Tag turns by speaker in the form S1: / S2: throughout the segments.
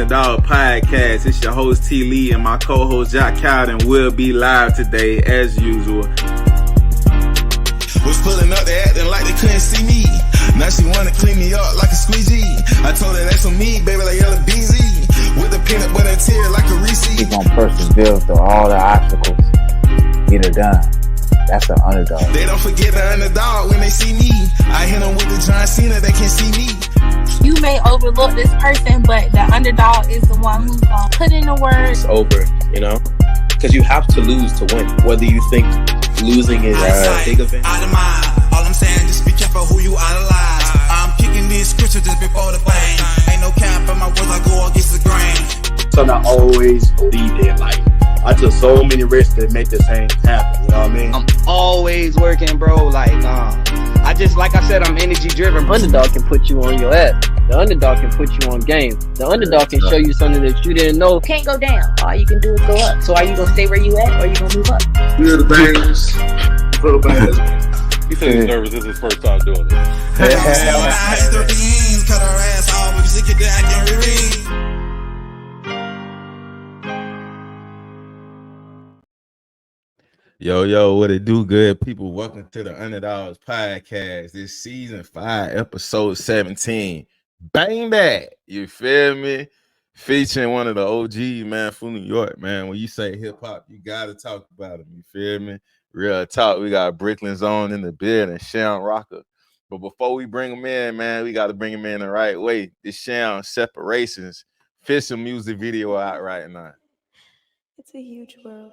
S1: Underdog Podcast. It's your host T. Lee and my co-host Jack Cowden will be live today as usual.
S2: Was pulling up, they acting like they couldn't see me. Now she wanna clean me up like a squeegee. I told her that's on me, baby, like yellow BZ. With the peanut butter and tear like a Reese.
S3: He's gonna persevere through all the obstacles. Get it done. That's the underdog.
S2: They don't forget the underdog when they see me. I hit them with the John Cena, they can't see me.
S4: You may overlook this person, but the underdog is the one who's gonna put in the work.
S5: It's over, you know? Because you have to lose to win. Whether you think losing is a big event.
S2: Out of mind. All I'm saying, just be careful who you idolize. I'm kicking these scriptures just before the fame. Ain't no cap in my words, I go against the grain.
S6: So I always believed in life. I took so many risks to make this thing happen, you know what I mean?
S7: I'm always working, bro. Like I said, I'm energy driven.
S8: Underdog can put you on your ass. The underdog can put you on game. The underdog can show you something that you didn't know.
S4: Can't go down. All you can do is go up. So are you gonna stay where you at, or you gonna move up?
S6: Feel the bangs. Feel the bangs.
S9: He said he's nervous. This is his first time doing it.
S2: Cut her ass off because she could I can reread.
S1: Yo, what it do, good people? Welcome to the Underdogs Podcast. This season 5, episode 17. Bang that! You feel me? Featuring one of the OGs, man, from New York, man. When you say hip-hop, you gotta talk about him. You feel me? Real talk. We got Brooklyn's own in the building, Sham, ROCKA. But before we bring him in, man, we got to bring him in the right way. This Sham, Separations, official music video out right now.
S10: It's a huge world.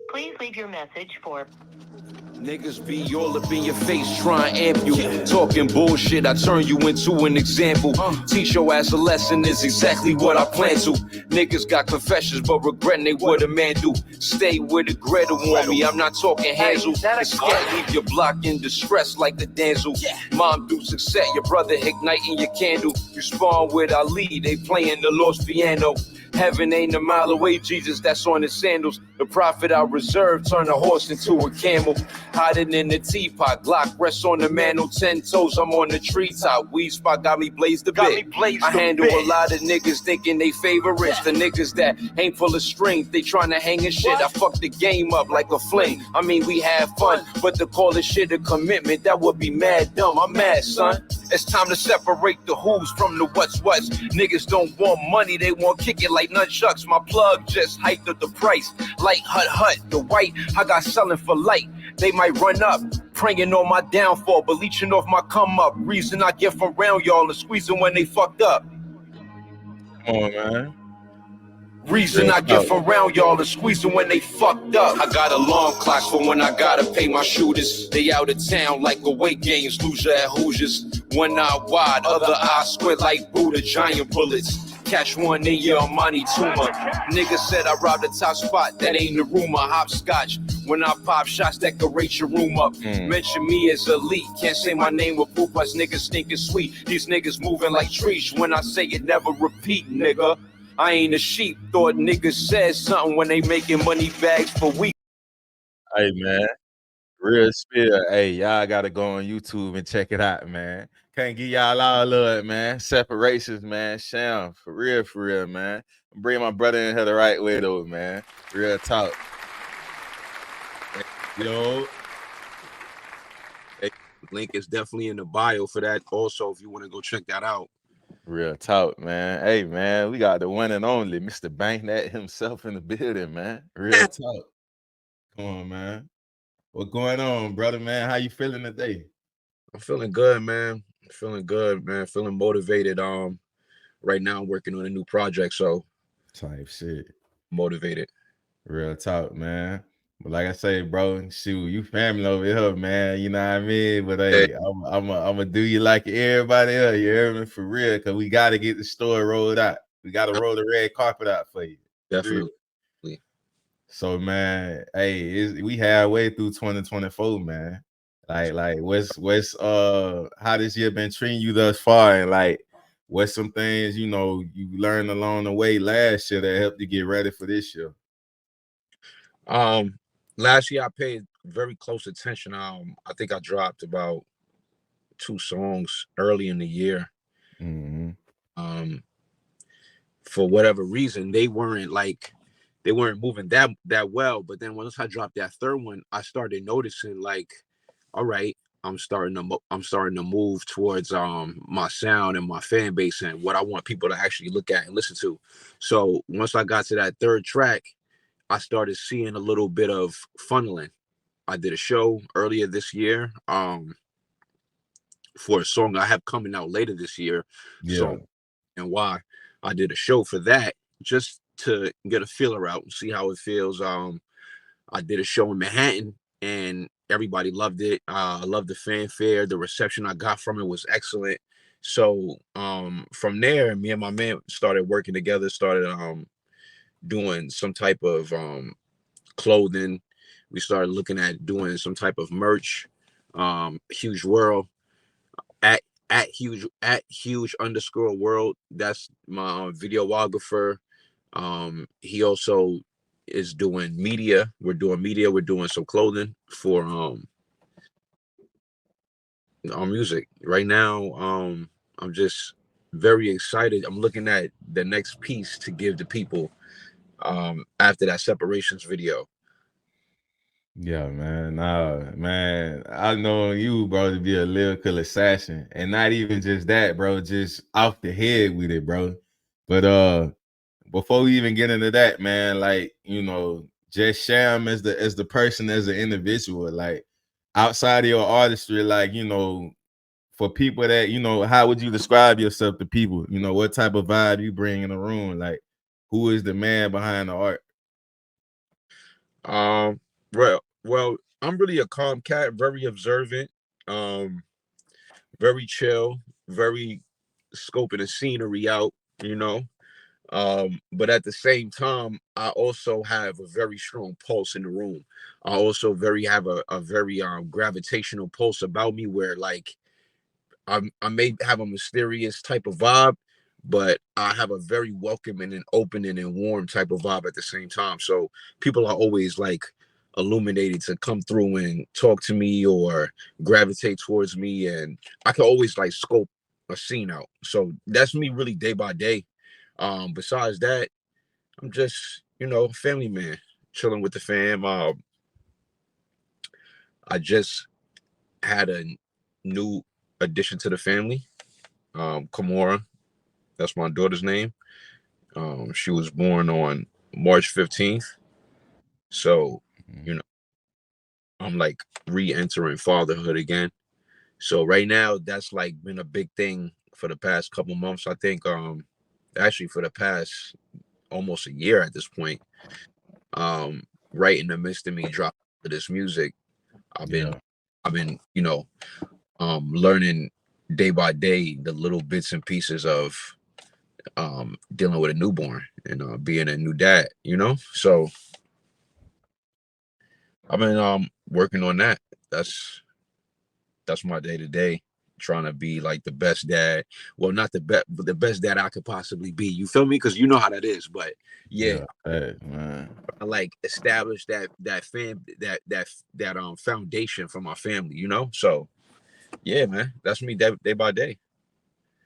S11: Please leave your message for...
S12: Niggas be all up in your face, trying to amp you. Talking bullshit, I turn you into an example. Teach your ass a lesson is exactly what I plan to. Niggas got confessions, but regretting they what a man do. Stay with a Greta on me, I'm not talking Hansel. The scat leave your block in distress like the damsel. Mom do success, your brother igniting your candle. You spawn with Ali, they playing the lost piano. Heaven ain't a mile away, Jesus, that's on his sandals. The prophet I reserve, turn a horse into a camel. Hiding in the teapot, Glock rests on the mantle. 10 toes, I'm on the treetop. Weed spot got me blazed a bit. I handle a lot of niggas thinking they favorites. The niggas that ain't full of strings, they trying to hang a shit. I fuck the game up like a fling. I mean, we have fun, but to call this shit a commitment, that would be mad dumb. I'm mad, son. It's time to separate the who's from the what's. Niggas don't want money, they want kick it like nunchucks. My plug just hiked up the price. Light hut, the white I got selling for light. They might run up, praying on my downfall, but leeching off my come up. Reason I get from around y'all and squeezing when they fucked up.
S1: Come on, man.
S12: Reason I get from around y'all and squeezing when they fucked up. I got alarm clocks for when I gotta pay my shooters. They out of town like away games, loser at Hoosiers. One eye wide, other eye squint like Buddha, giant bullets. Catch one in your money tumor. Nigga said I robbed the top spot, that ain't the rumor. Hopscotch, when I pop shots, decorate your room up. Mention me as elite, can't say my name with poop, us niggas stinking sweet. These niggas moving like trees, when I say it never repeat, nigga. I ain't a sheep, thought niggas said something when they making money bags for weeks.
S1: Hey, man, real spill. Hey, y'all got to go on YouTube and check it out, man. Can't give y'all all love, man. Separations, man. Sham, for real, man. Bring my brother in here the right way, though, man. Real talk.
S5: Yo. Link is definitely in the bio for that. Also, if you want to go check that out.
S1: Real talk, man. Hey, man, we got the one and only Mr. Bang Dat himself in the building, man. Real talk. Come on, man. What's going on, brother, man? How you feeling today?
S5: I'm feeling good, man. Feeling motivated. Right now I'm working on a new project, so
S1: type shit.
S5: Motivated.
S1: Real talk, man. But like I say, bro, shoot, you family over here, man. You know what I mean? But hey, I'm gonna do you like everybody else. You hear me? For real, because we got to get the story rolled out. We got to roll the red carpet out for you.
S5: Definitely.
S1: So, man, hey, we halfway through 2024, man. Like, what's how this year been treating you thus far, and like, what's some things you learned along the way last year that helped you get ready for this year?
S5: last year I paid very close attention. I think I dropped about 2 songs early in the year.
S1: Mm-hmm.
S5: For whatever reason, they weren't moving that well. But then once I dropped that third one, I started noticing like, all right, I'm starting to move towards my sound and my fan base and what I want people to actually look at and listen to. So once I got to that third track, I started seeing a little bit of funneling. I did a show earlier this year for a song I have coming out later this year.
S1: Yeah.
S5: So and why I did a show for that just to get a feeler out and see how it feels. I did a show in Manhattan and everybody loved it. I loved the fanfare. The reception I got from it was excellent. So from there, me and my man started working together, started doing some type of clothing. We started looking at doing some type of merch. Huge World at huge underscore world. That's my videographer. He also is doing media. We're doing media. We're doing some clothing for our music right now. I'm just very excited. I'm looking at the next piece to give the people after that separations video.
S1: Yeah, man. Nah, man. I know you, bro, to be a lyrical assassin. And not even just that, bro, just off the head with it, bro. But before we even get into that, man, like, just Sham as the person, as an individual, like outside of your artistry, like, for people that, how would you describe yourself to people? What type of vibe you bring in the room? Like, who is the man behind the art?
S5: Well, I'm really a calm cat, very observant, very chill, very scoping the scenery out, you know. But at the same time, I also have a very strong pulse in the room. I also have a very gravitational pulse about me where like I may have a mysterious type of vibe, but I have a very welcoming and opening and warm type of vibe at the same time. So people are always like illuminated to come through and talk to me or gravitate towards me, and I can always like scope a scene out. So that's me really day by day. Besides that, I'm just a family man, chilling with the fam. I just had a new addition to the family, Kamora. That's my daughter's name. She was born on March 15th. So, you know, I'm like re-entering fatherhood again. So right now, that's like been a big thing for the past couple months. I think actually for the past almost a year at this point. Right in the midst of me dropping this music, I've been
S1: Yeah.
S5: I've been, learning day by day the little bits and pieces of dealing with a newborn and being a new dad, So I've been working on that. That's my day to day, trying to be like the best dad. Well, not the best, but the best dad I could possibly be. You feel me? Because you know how that is. But yeah,
S1: Yeah. Hey, man.
S5: I like establish that foundation for my family. So yeah, man, that's me day by day.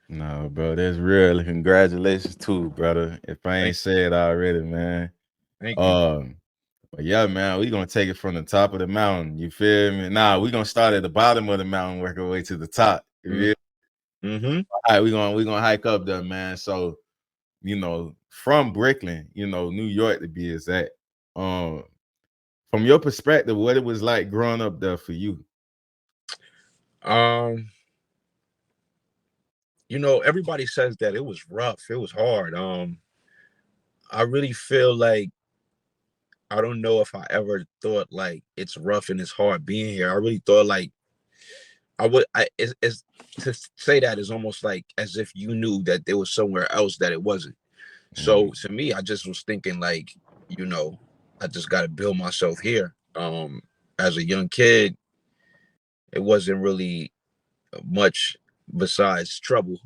S1: No, bro, that's real. Congratulations too, brother. If I ain't
S5: Thank,
S1: said already, man.
S5: thank you.
S1: But yeah, man, we gonna take it from the top of the mountain. You feel me? Nah, we gonna start at the bottom of the mountain, work our way to the top. You feel me?
S5: Mm-hmm.
S1: All right, we gonna hike up there, man. So, from Brooklyn, New York to be exact. From your perspective, what it was like growing up there for you?
S5: Everybody says that it was rough, it was hard. I really feel like I don't know if I ever thought like it's rough and it's hard being here. I really thought like it's to say that is almost like as if you knew that there was somewhere else that it wasn't. So to me, I just was thinking like, I just got to build myself here. As a young kid, it wasn't really much besides trouble,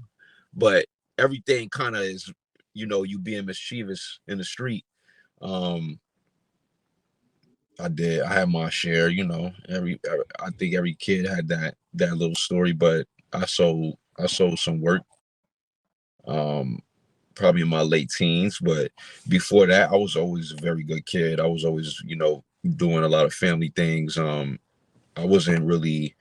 S5: but everything kind of is, you being mischievous in the street. I did. I had my share. I think every kid had that little story, but I sold some work. Um, Probably in my late teens, but before that, I was always a very good kid. I was always, doing a lot of family things. I wasn't really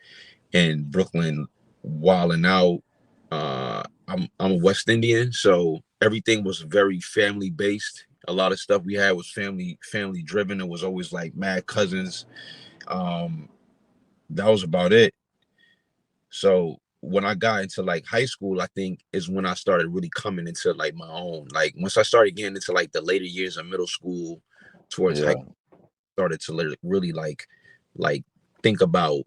S5: in Brooklyn wilding out. I'm a West Indian, so everything was very family based. A lot of stuff we had was family driven. It was always like mad cousins. Um, that was about it. So when I got into like high school, I think is when I started really coming into like my own. Like once I started getting into like the later years of middle school, towards high,
S1: Yeah.
S5: started to really like think about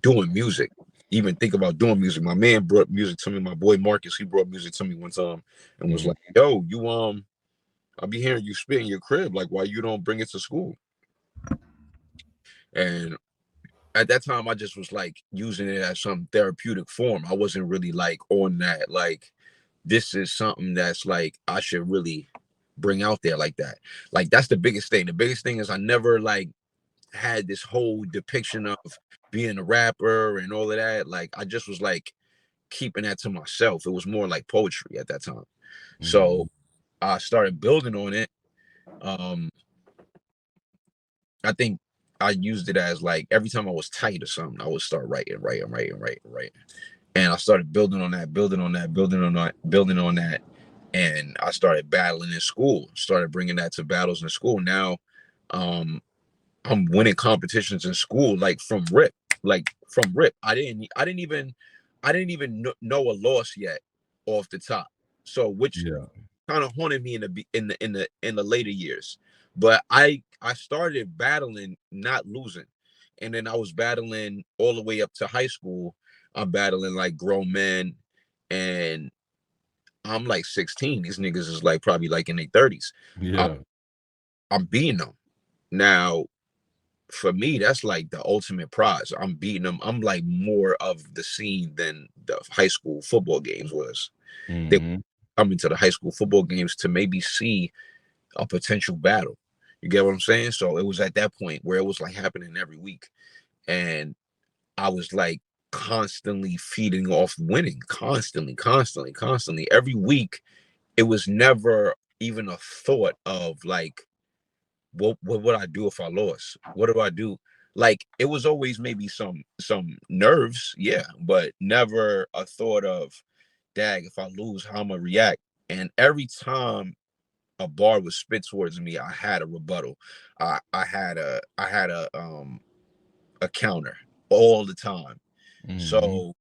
S5: doing music. Even think about doing music. My man brought music to me. My boy Marcus, he brought music to me one time and was like, "Yo, you I'll be hearing you spit in your crib. Like, why you don't bring it to school?" And at that time, I just was like using it as some therapeutic form. I wasn't really like on that. Like, this is something that's like I should really bring out there like that. Like, that's the biggest thing. The biggest thing is I never like had this whole depiction of being a rapper and all of that. Like, I just was like keeping that to myself. It was more like poetry at that time. So I started building on it. Um, I think I used it as like every time I was tight or something, I would start writing. And I started building on that, building on that. And I started battling in school, started bringing that to battles in school. Now, um, I'm winning competitions in school, like from rip. I didn't even know a loss yet off the top. So which
S1: Yeah.
S5: kind of haunted me in the later years. But I started battling, not losing, and then I was battling all the way up to high school. I'm battling like grown men, and I'm like 16. These niggas is like probably like in their 30s. I'm,
S1: Yeah.
S5: I'm beating them now. For me, that's like the ultimate prize. I'm beating them. I'm like more of the scene than the high school football games was. They come into the high school football games to maybe see a potential battle. You get what I'm saying? So it was at that point where it was like happening every week. And I was like constantly feeding off winning, constantly. Every week, it was never even a thought of like, what would I do if I lost? What do I do? Like it was always maybe some nerves, yeah, but never a thought of, dag, if I lose, how I'm gonna react. And every time a bar was spit towards me, I had a rebuttal. I had a counter all the time. So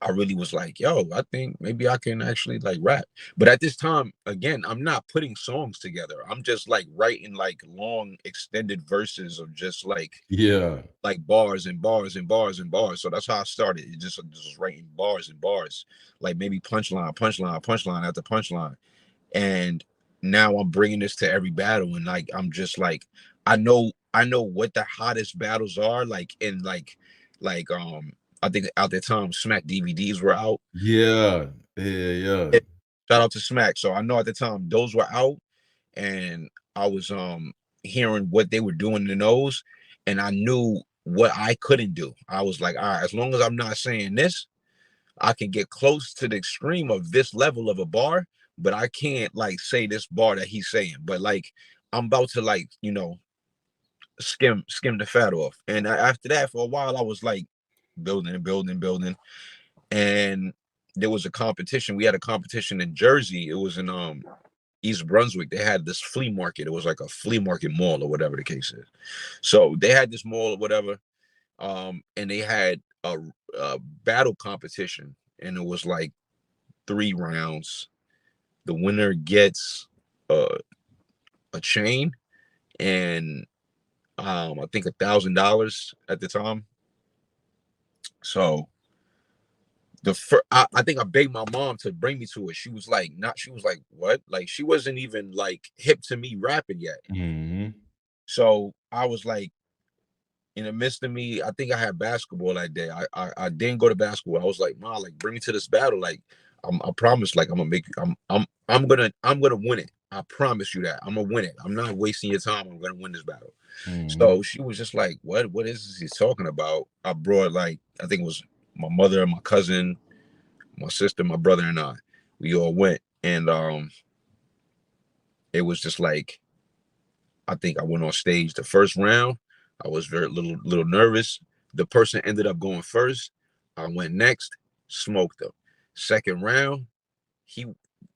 S5: I really was like, yo, I think maybe I can actually like rap. But at this time, again, I'm not putting songs together. I'm just like writing like long extended verses of just
S1: Yeah.
S5: like bars and bars and bars and bars. So that's how I started. It just writing bars and bars, like maybe punchline after punchline. And now I'm bringing this to every battle, and like I'm just like I know what the hottest battles are, like in like I think at the time Smack DVDs were out.
S1: Yeah. Yeah.
S5: Shout out to Smack. So I know at the time those were out, and I was hearing what they were doing in those, and I knew what I couldn't do. I was like, all right, as long as I'm not saying this, I can get close to the extreme of this level of a bar, but I can't like say this bar that he's saying. But like I'm about to like, skim the fat off. And after that, for a while, I was like building. And there was a competition. We had a competition in Jersey. It was in East Brunswick. They had this flea market. It was like a flea market mall or whatever the case is. So they had this mall or whatever. And they had a battle competition, and it was like 3 rounds. The winner gets a chain and I think $1,000 at the time. So I think I begged my mom to bring me to it. She was like, not. She was like, what? Like she wasn't even like hip to me rapping yet. So I was like, in the midst of me, I think I had basketball that day. I didn't go to basketball. I was like, Ma, like bring me to this battle. Like I promise, like I'm gonna make you. I'm gonna win it. I promise you that. I'm gonna win it. I'm not wasting your time. I'm gonna win this battle.
S1: Mm-hmm.
S5: So she was just like, what is this he's talking about? I brought like, I think it was my mother, my cousin, my sister, my brother, and I. We all went. And it was just like, I think I went on stage the first round. I was very little nervous. The person ended up going first. I went next, smoked him. Second round,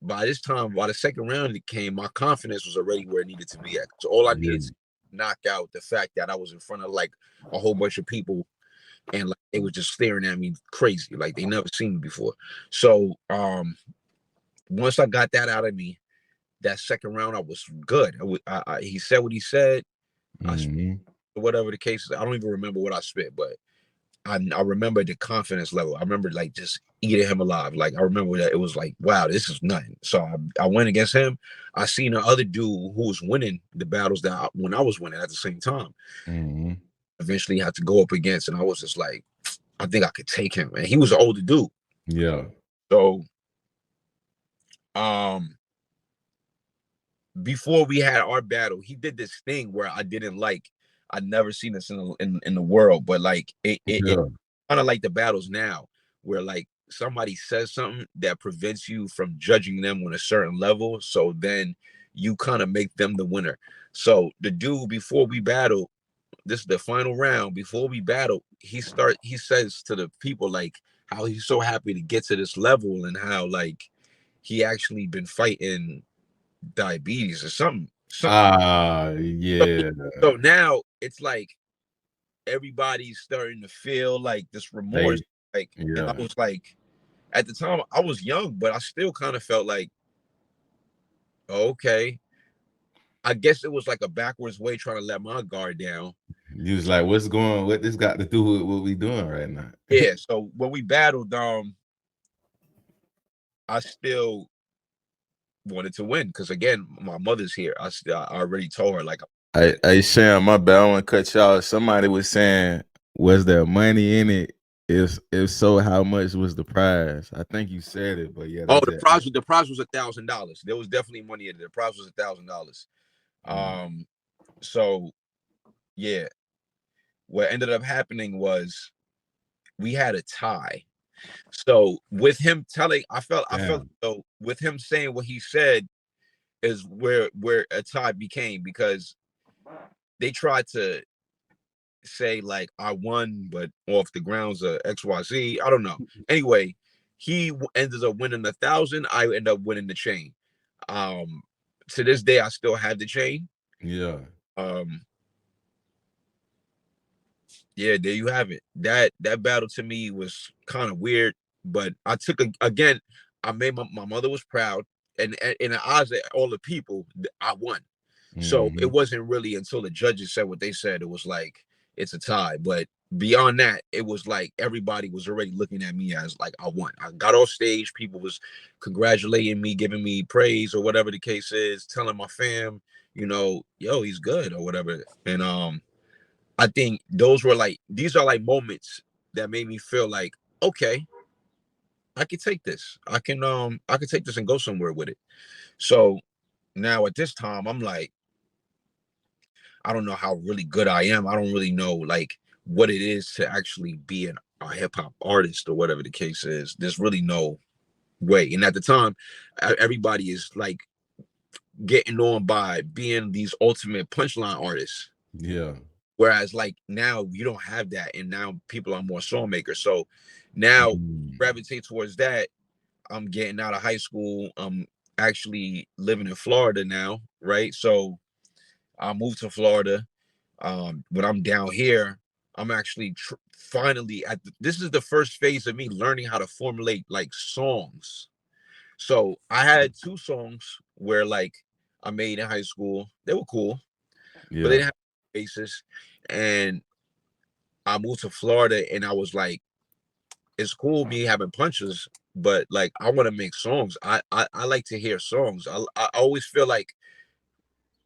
S5: by the second round it came, my confidence was already where it needed to be at. So all I needed to knock out the fact that I was in front of like a whole bunch of people, and like they was just staring at me crazy, like they never seen me before. So once I got that out of me, that second round I was good. He said what he said. Whatever the case is, I don't even remember what I spit, but I remember the confidence level. I remember like just eating him alive. Like I remember that it was like, wow, this is nothing. So I went against him. I seen the other dude who was winning the battles when I was winning at the same time. Eventually had to go up against, and I was just like, I think I could take him. And he was an older dude.
S1: Yeah.
S5: So before we had our battle, he did this thing where I didn't like. I'd never seen this in the world, but like it kind of like the battles now, where like somebody says something that prevents you from judging them on a certain level, so then you kind of make them the winner. So the dude, before we battle, this is the final round. Before we battle, he says to the people like how he's so happy to get to this level and how like he actually been fighting diabetes or something.
S1: Yeah.
S5: So now it's like everybody's starting to feel like this remorse. And I was like, at the time I was young, but I still kind of felt like, okay, I guess it was like a backwards way trying to let my guard down.
S1: You was like, what this got to do with what we doing right now?
S5: Yeah. So when we battled, I still wanted to win because again, my mother's here. I already told her like,
S1: Hey Sham, my bad. I want to cut you off. Somebody was saying, was there money in it? If so, how much was the prize? I think you said it, but yeah.
S5: The prize was $1,000. There was definitely money in it. The prize was $1,000. So yeah, what ended up happening was we had a tie. So with him I felt so with him saying what he said is where a tie became, because they tried to say like I won, but off the grounds of XYZ. I don't know. Anyway, he ended up winning 1,000. I ended up winning the chain. To this day, I still have the chain.
S1: Yeah.
S5: Yeah, there you have it. That battle to me was kind of weird, but I took again. I made my mother was proud, and in the eyes of all the people, I won. So it wasn't really until the judges said what they said, it was like it's a tie. But beyond that, it was like everybody was already looking at me as like I won. I got off stage, people was congratulating me, giving me praise or whatever the case is, telling my fam, you know, yo, he's good or whatever. And I think these are like moments that made me feel like, okay, I could take this. I could take this and go somewhere with it. So now at this time, I'm like, I don't know how really good I am. I don't really know like what it is to actually be a hip hop artist or whatever the case is. There's really no way. And at the time, everybody is like getting on by being these ultimate punchline artists.
S1: Yeah.
S5: Whereas like now you don't have that, and now people are more song makers. So now gravitate towards that. I'm getting out of high school. I'm actually living in Florida now, right? So I moved to Florida. When I'm down here, I'm actually finally this is the first phase of me learning how to formulate like songs. So I had 2 songs where like I made in high school. They were cool, but they didn't have a basis. And I moved to Florida, and I was like, it's cool me having punches, but like I want to make songs. I like to hear songs. I always feel like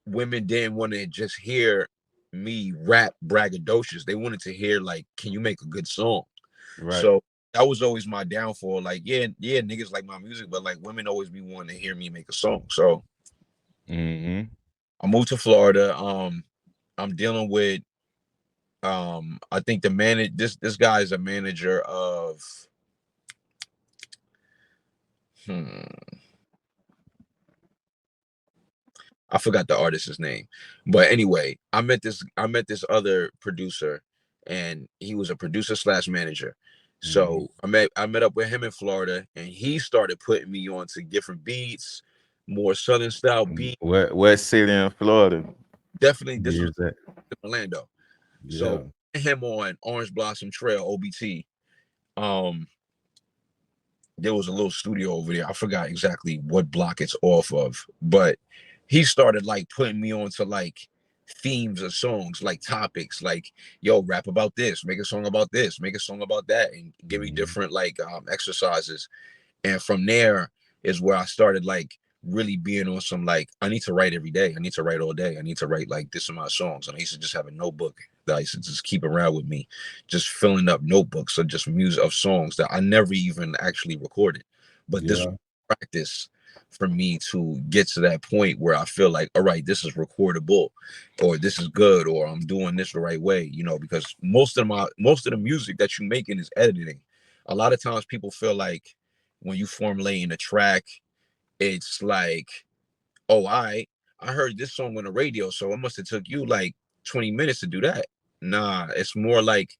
S5: women didn't want to just hear me rap braggadocious. They wanted to hear like, can you make a good song? Right. So that was always my downfall. Like, yeah, niggas like my music, but like women always be wanting to hear me make a song. So
S1: Mm-hmm.
S5: I moved to Florida. I'm dealing with I think this guy is a manager of I forgot the artist's name. But anyway, I met this other producer, and he was a producer slash manager. So I met up with him in Florida, and he started putting me on to different beats, more southern style beats.
S1: What city in Florida?
S5: Definitely, this was
S1: that?
S5: Orlando.
S1: Yeah.
S5: So him on Orange Blossom Trail, OBT. There was a little studio over there. I forgot exactly what block it's off of, but he started like putting me on to like themes of songs, like topics, like, yo, rap about this, make a song about this, make a song about that, and give me different like exercises. And from there is where I started like really being on some like, I need to write every day. I need to write all day. I need to write like this amount of songs. And I used to just have a notebook that I used to just keep around with me, just filling up notebooks of just music of songs that I never even actually recorded. But this was practice for me to get to that point where I feel like, all right, this is recordable, or this is good, or I'm doing this the right way, you know, because most of the music that you're making is editing. A lot of times people feel like when you formulating a track, it's like, oh, I heard this song on the radio, so it must have took you like 20 minutes to do that. Nah, it's more like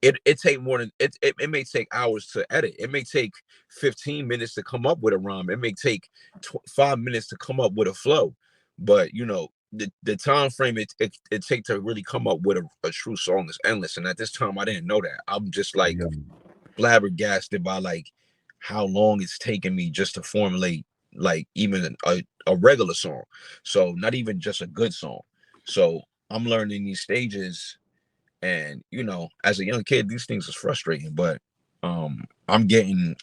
S5: it take more than it may take hours to edit. It may take 15 minutes to come up with a rhyme. It may take 5 minutes to come up with a flow. But you know, the time frame it takes to really come up with a true song is endless. And at this time I didn't know that. I'm just like flabbergasted by like how long it's taken me just to formulate like even a regular song, so not even just a good song. So I'm learning these stages, and you know, as a young kid these things is frustrating, but I'm getting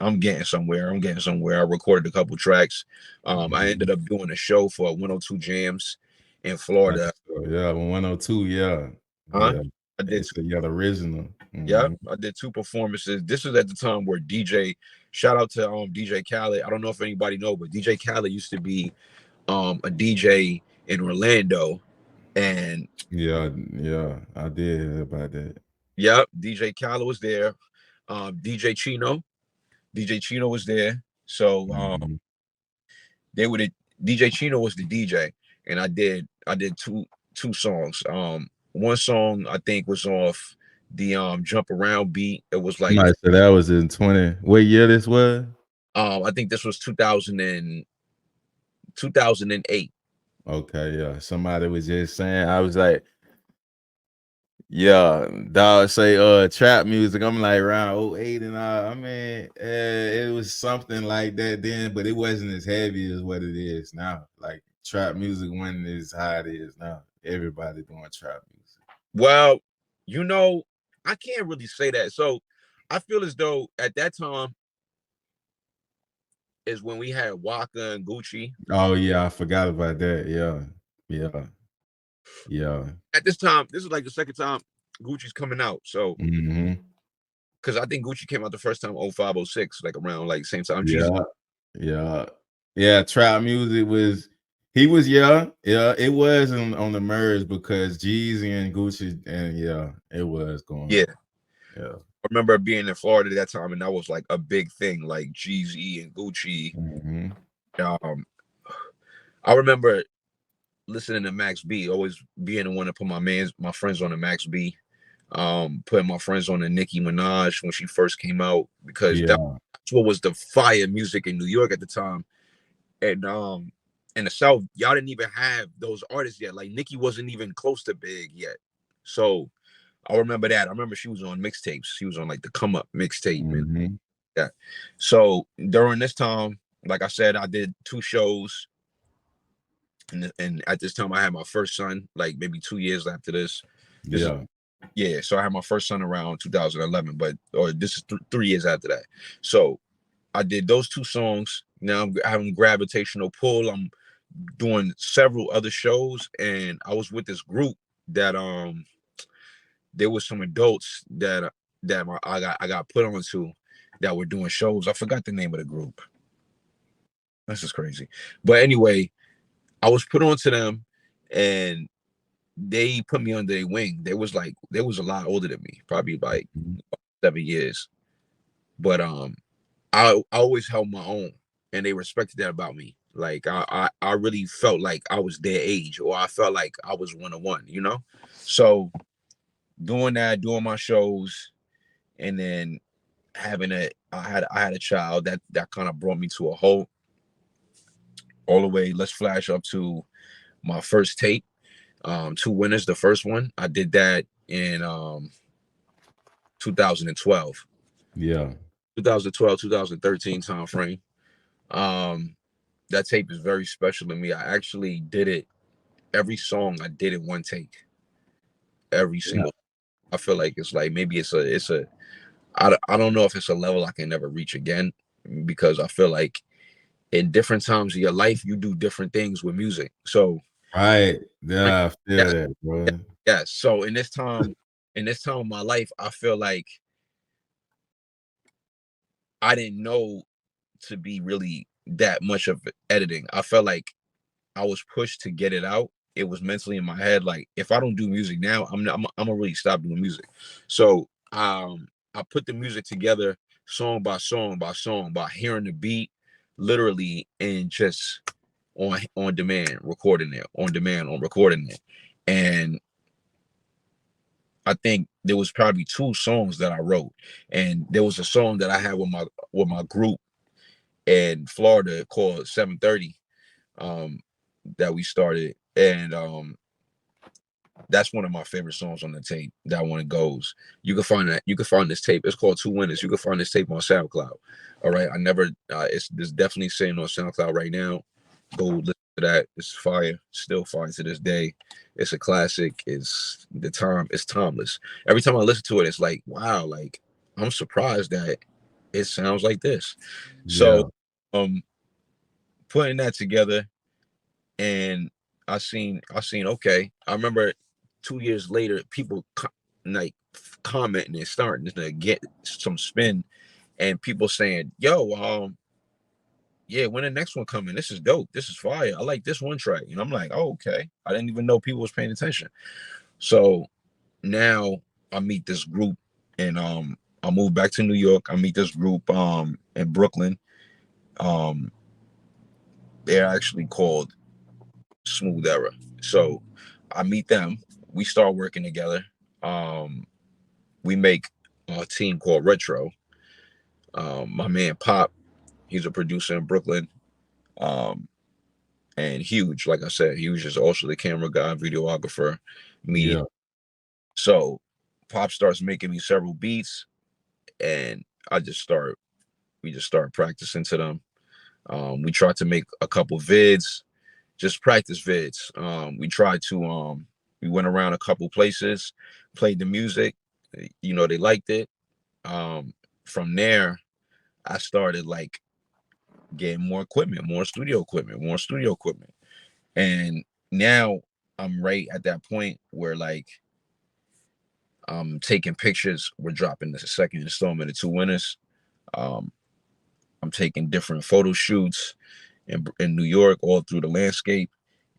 S5: somewhere. I recorded a couple tracks. I ended up doing a show for 102 Jams in Florida.
S1: Yeah, 102, yeah. Yeah.
S5: I did
S1: the original.
S5: Yeah, I did 2 performances. This was at the time where shout out to DJ Khaled. I don't know if anybody know, but DJ Khaled used to be a DJ in Orlando. And
S1: yeah, I did hear about that.
S5: Yep, DJ Khaled was there. DJ Chino was there. So they would DJ Chino was the DJ, and I did two songs. One song I think was off the Jump Around beat. It was like,
S1: so that was in 20. What year this was?
S5: I think this was 2008.
S1: Okay, yeah. Somebody was just saying, I was like, yeah, dog say trap music. I'm like around 08 and all. I mean, it was something like that then, but it wasn't as heavy as what it is now. Like trap music wasn't as high it is now. Everybody doing trap music.
S5: Well, you know, I can't really say that. So I feel as though at that time is when we had ROCKA and Gucci.
S1: Oh yeah, I forgot about that. Yeah.
S5: At this time, this is like the second time Gucci's coming out. So because I think Gucci came out the first time 0506, like around like same time.
S1: Yeah. Trap music was. He was it was on the merge because Jeezy and Gucci, and it was going.
S5: Yeah. I remember being in Florida at that time, and that was like a big thing, like Jeezy and Gucci. I remember listening to Max B, always being the one to put my friends on the Max B, putting my friends on the Nicki Minaj when she first came out, because that's what was the fire music in New York at the time. And in the South, y'all didn't even have those artists yet. Like Nicki wasn't even close to big yet. So I remember that. I remember she was on mixtapes. She was on like the Come Up mixtape. And yeah. So during this time, like I said, I did 2 shows. And at this time I had my first son, like maybe 2 years after this. So I had my first son around 2011, or this is 3 years after that. So I did those 2 songs. Now I'm having gravitational pull. I'm doing several other shows, and I was with this group that there was some adults that I got put onto that were doing shows. I forgot the name of the group. This is crazy. But anyway, I was put onto them, and they put me under their wing. They was a lot older than me, probably like 7 years. But I always held my own, and they respected that about me. Like I really felt like I was their age, or I felt like I was 1-on-1, you know? So doing that, doing my shows, and then I had a child that kind of brought me to a halt all the way. Let's flash up to my first tape, Two Winners, the first one. I did that in 2012.
S1: Yeah.
S5: 2012, 2013 time frame. That tape is very special to me. I actually did it. Every song I did in one take. Every single. I feel like it's like maybe it's a. I don't know if it's a level I can never reach again, because I feel like in different times of your life you do different things with music. So
S1: right, yeah, I feel that, bro.
S5: Yeah. So in this time of my life, I feel like I didn't know to be really that much of editing. I felt like I was pushed to get it out. It was mentally in my head, like, if I don't do music now, I'm gonna really stop doing music. So I put the music together song by song by song, by hearing the beat literally, and just on demand recording it, on demand on recording it. And I think there was probably 2 songs that I wrote, and there was a song that I had with my group in Florida called 730, that we started, and that's one of my favorite songs on the tape. That one goes. You can find this tape. It's called Two Winners. You can find this tape on SoundCloud. All right. I never. It's definitely sitting on SoundCloud right now. Go listen to that. It's fire. Still fire to this day. It's a classic. It's timeless. Every time I listen to it, it's like, wow. Like, I'm surprised that it sounds like this.
S1: Yeah.
S5: So, putting that together, and I seen, okay, I remember 2 years later, people like commenting and starting to get some spin, and people saying, yo, yeah, when the next one coming? This is dope. This is fire. I like this one track. And I'm like, oh, okay. I didn't even know people was paying attention. So now I meet this group, and I moved back to New York. I meet this group in Brooklyn. They're actually called Smooth Era. So I meet them. We start working together. We make a team called Retro. My man Pop, he's a producer in Brooklyn. And Huge, like I said, Huge is also the camera guy, videographer, me.
S1: Yeah.
S5: So Pop starts making me several beats, and we just start practicing to them. We tried to make a couple vids, just practice vids. We went around a couple places, played the music, they liked it. From there, I started like getting more equipment, more studio equipment. And now I'm right at that point where, like, I'm taking pictures. We're dropping the second installment of Two Winners. I'm taking different photo shoots in New York, all through the landscape.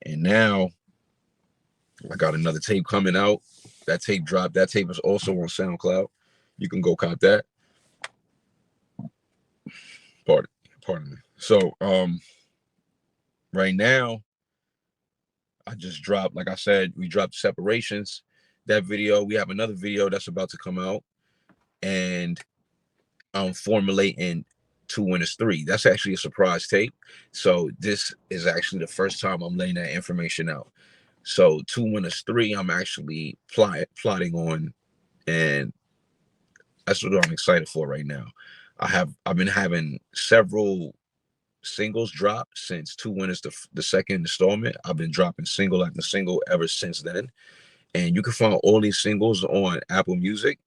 S5: And now I got another tape coming out. That tape dropped. That tape is also on SoundCloud. You can go cop that. Pardon me. So right now, I just dropped, like I said, we dropped Separations. That video, we have another video that's about to come out, and I'm formulating Two Winners 3. That's actually a surprise tape. So this is actually the first time I'm laying that information out. So Two Winners 3, I'm actually plotting on, and that's what I'm excited for right now. I've been having several singles drop since Two Winners, the second installment. I've been dropping single after single ever since then. And you can find all these singles on Apple Music.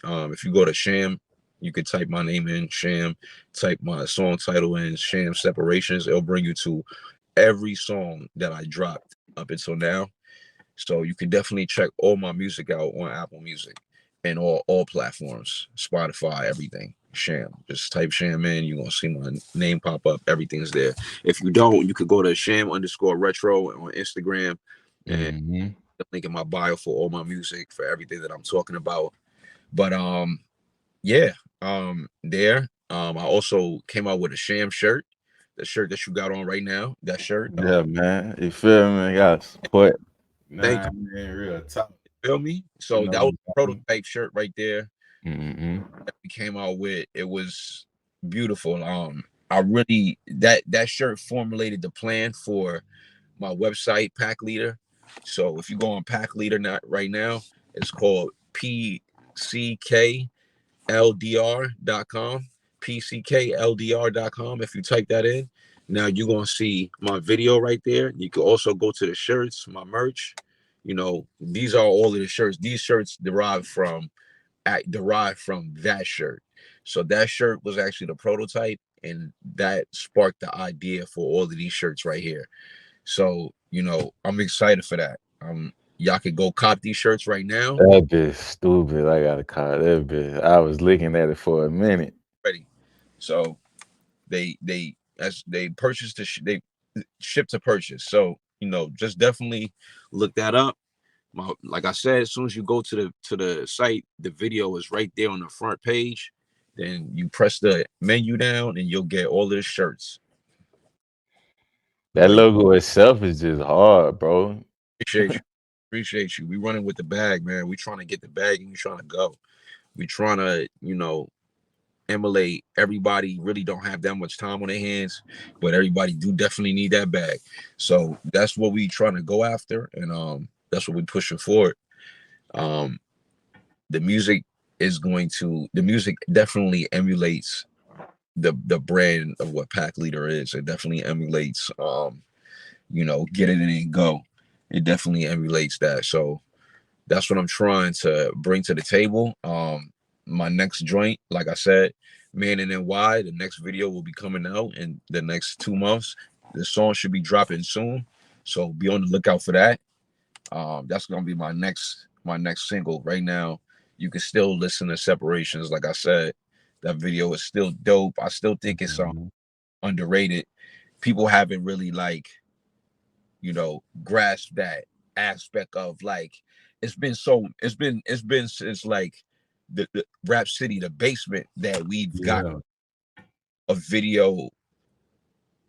S5: If you go to Sham, you could type my name in, Sham, type my song title in, Sham Separations. It'll bring you to every song that I dropped up until now. So you can definitely check all my music out on Apple Music and all platforms, Spotify, everything. Sham. Just type Sham in, you're gonna see my name pop up. Everything's there. If you don't, you could go to Sham_retro on Instagram, and the link in my bio for all my music, for everything that I'm talking about. But yeah, there. I also came out with a Sham shirt, the shirt that you got on right now. That shirt.
S1: Yeah, man. You feel me? Got support.
S5: Thank
S1: Nah, man, real talk.
S5: you. Feel me? So
S1: You
S5: that
S1: know,
S5: was a prototype shirt right there
S1: mm-hmm.
S5: that we came out with. It was beautiful. I really that shirt formulated the plan for my website, Pack Leader. So if you go on Pack Leader right now, it's called pckldr.com. pckldr.com. If you type that in, now you're gonna see my video right there. You can also go to the shirts, my merch. You know, these are all of the shirts. These shirts derived from that shirt. So that shirt was actually the prototype, and that sparked the idea for all of these shirts right here. So, you know, I'm excited for that. Y'all could go cop these shirts right now.
S1: That bitch stupid. I gotta call that bitch. I was looking at it for a minute.
S5: Ready. So as they purchased they ship to purchase. So, you know, just definitely look that up. Like I said, as soon as you go to the site, the video is right there on the front page. Then you press the menu down and you'll get all of the shirts.
S1: That logo itself is just hard, bro.
S5: Appreciate you. We running with the bag, man. We trying to get the bag and we trying to go. We trying to, you know, emulate. Everybody really don't have that much time on their hands, but everybody do definitely need that bag. So that's what we trying to go after, and that's what we pushing forward. The music definitely emulates the brand of what Pack Leader is. It definitely emulates you know, get it in and go. It definitely emulates that. So that's what I'm trying to bring to the table. My next joint, like I said, Man and NY, the next video will be coming out in the next 2 months. The song should be dropping soon, so be on the lookout for that. That's gonna be my next single. Right now, you can still listen to Separations. Like I said, that video is still dope. I still think it's underrated. People haven't really, like, you know, grasped that aspect of, like, it's been since like the Rap City, the Basement, that we've got a video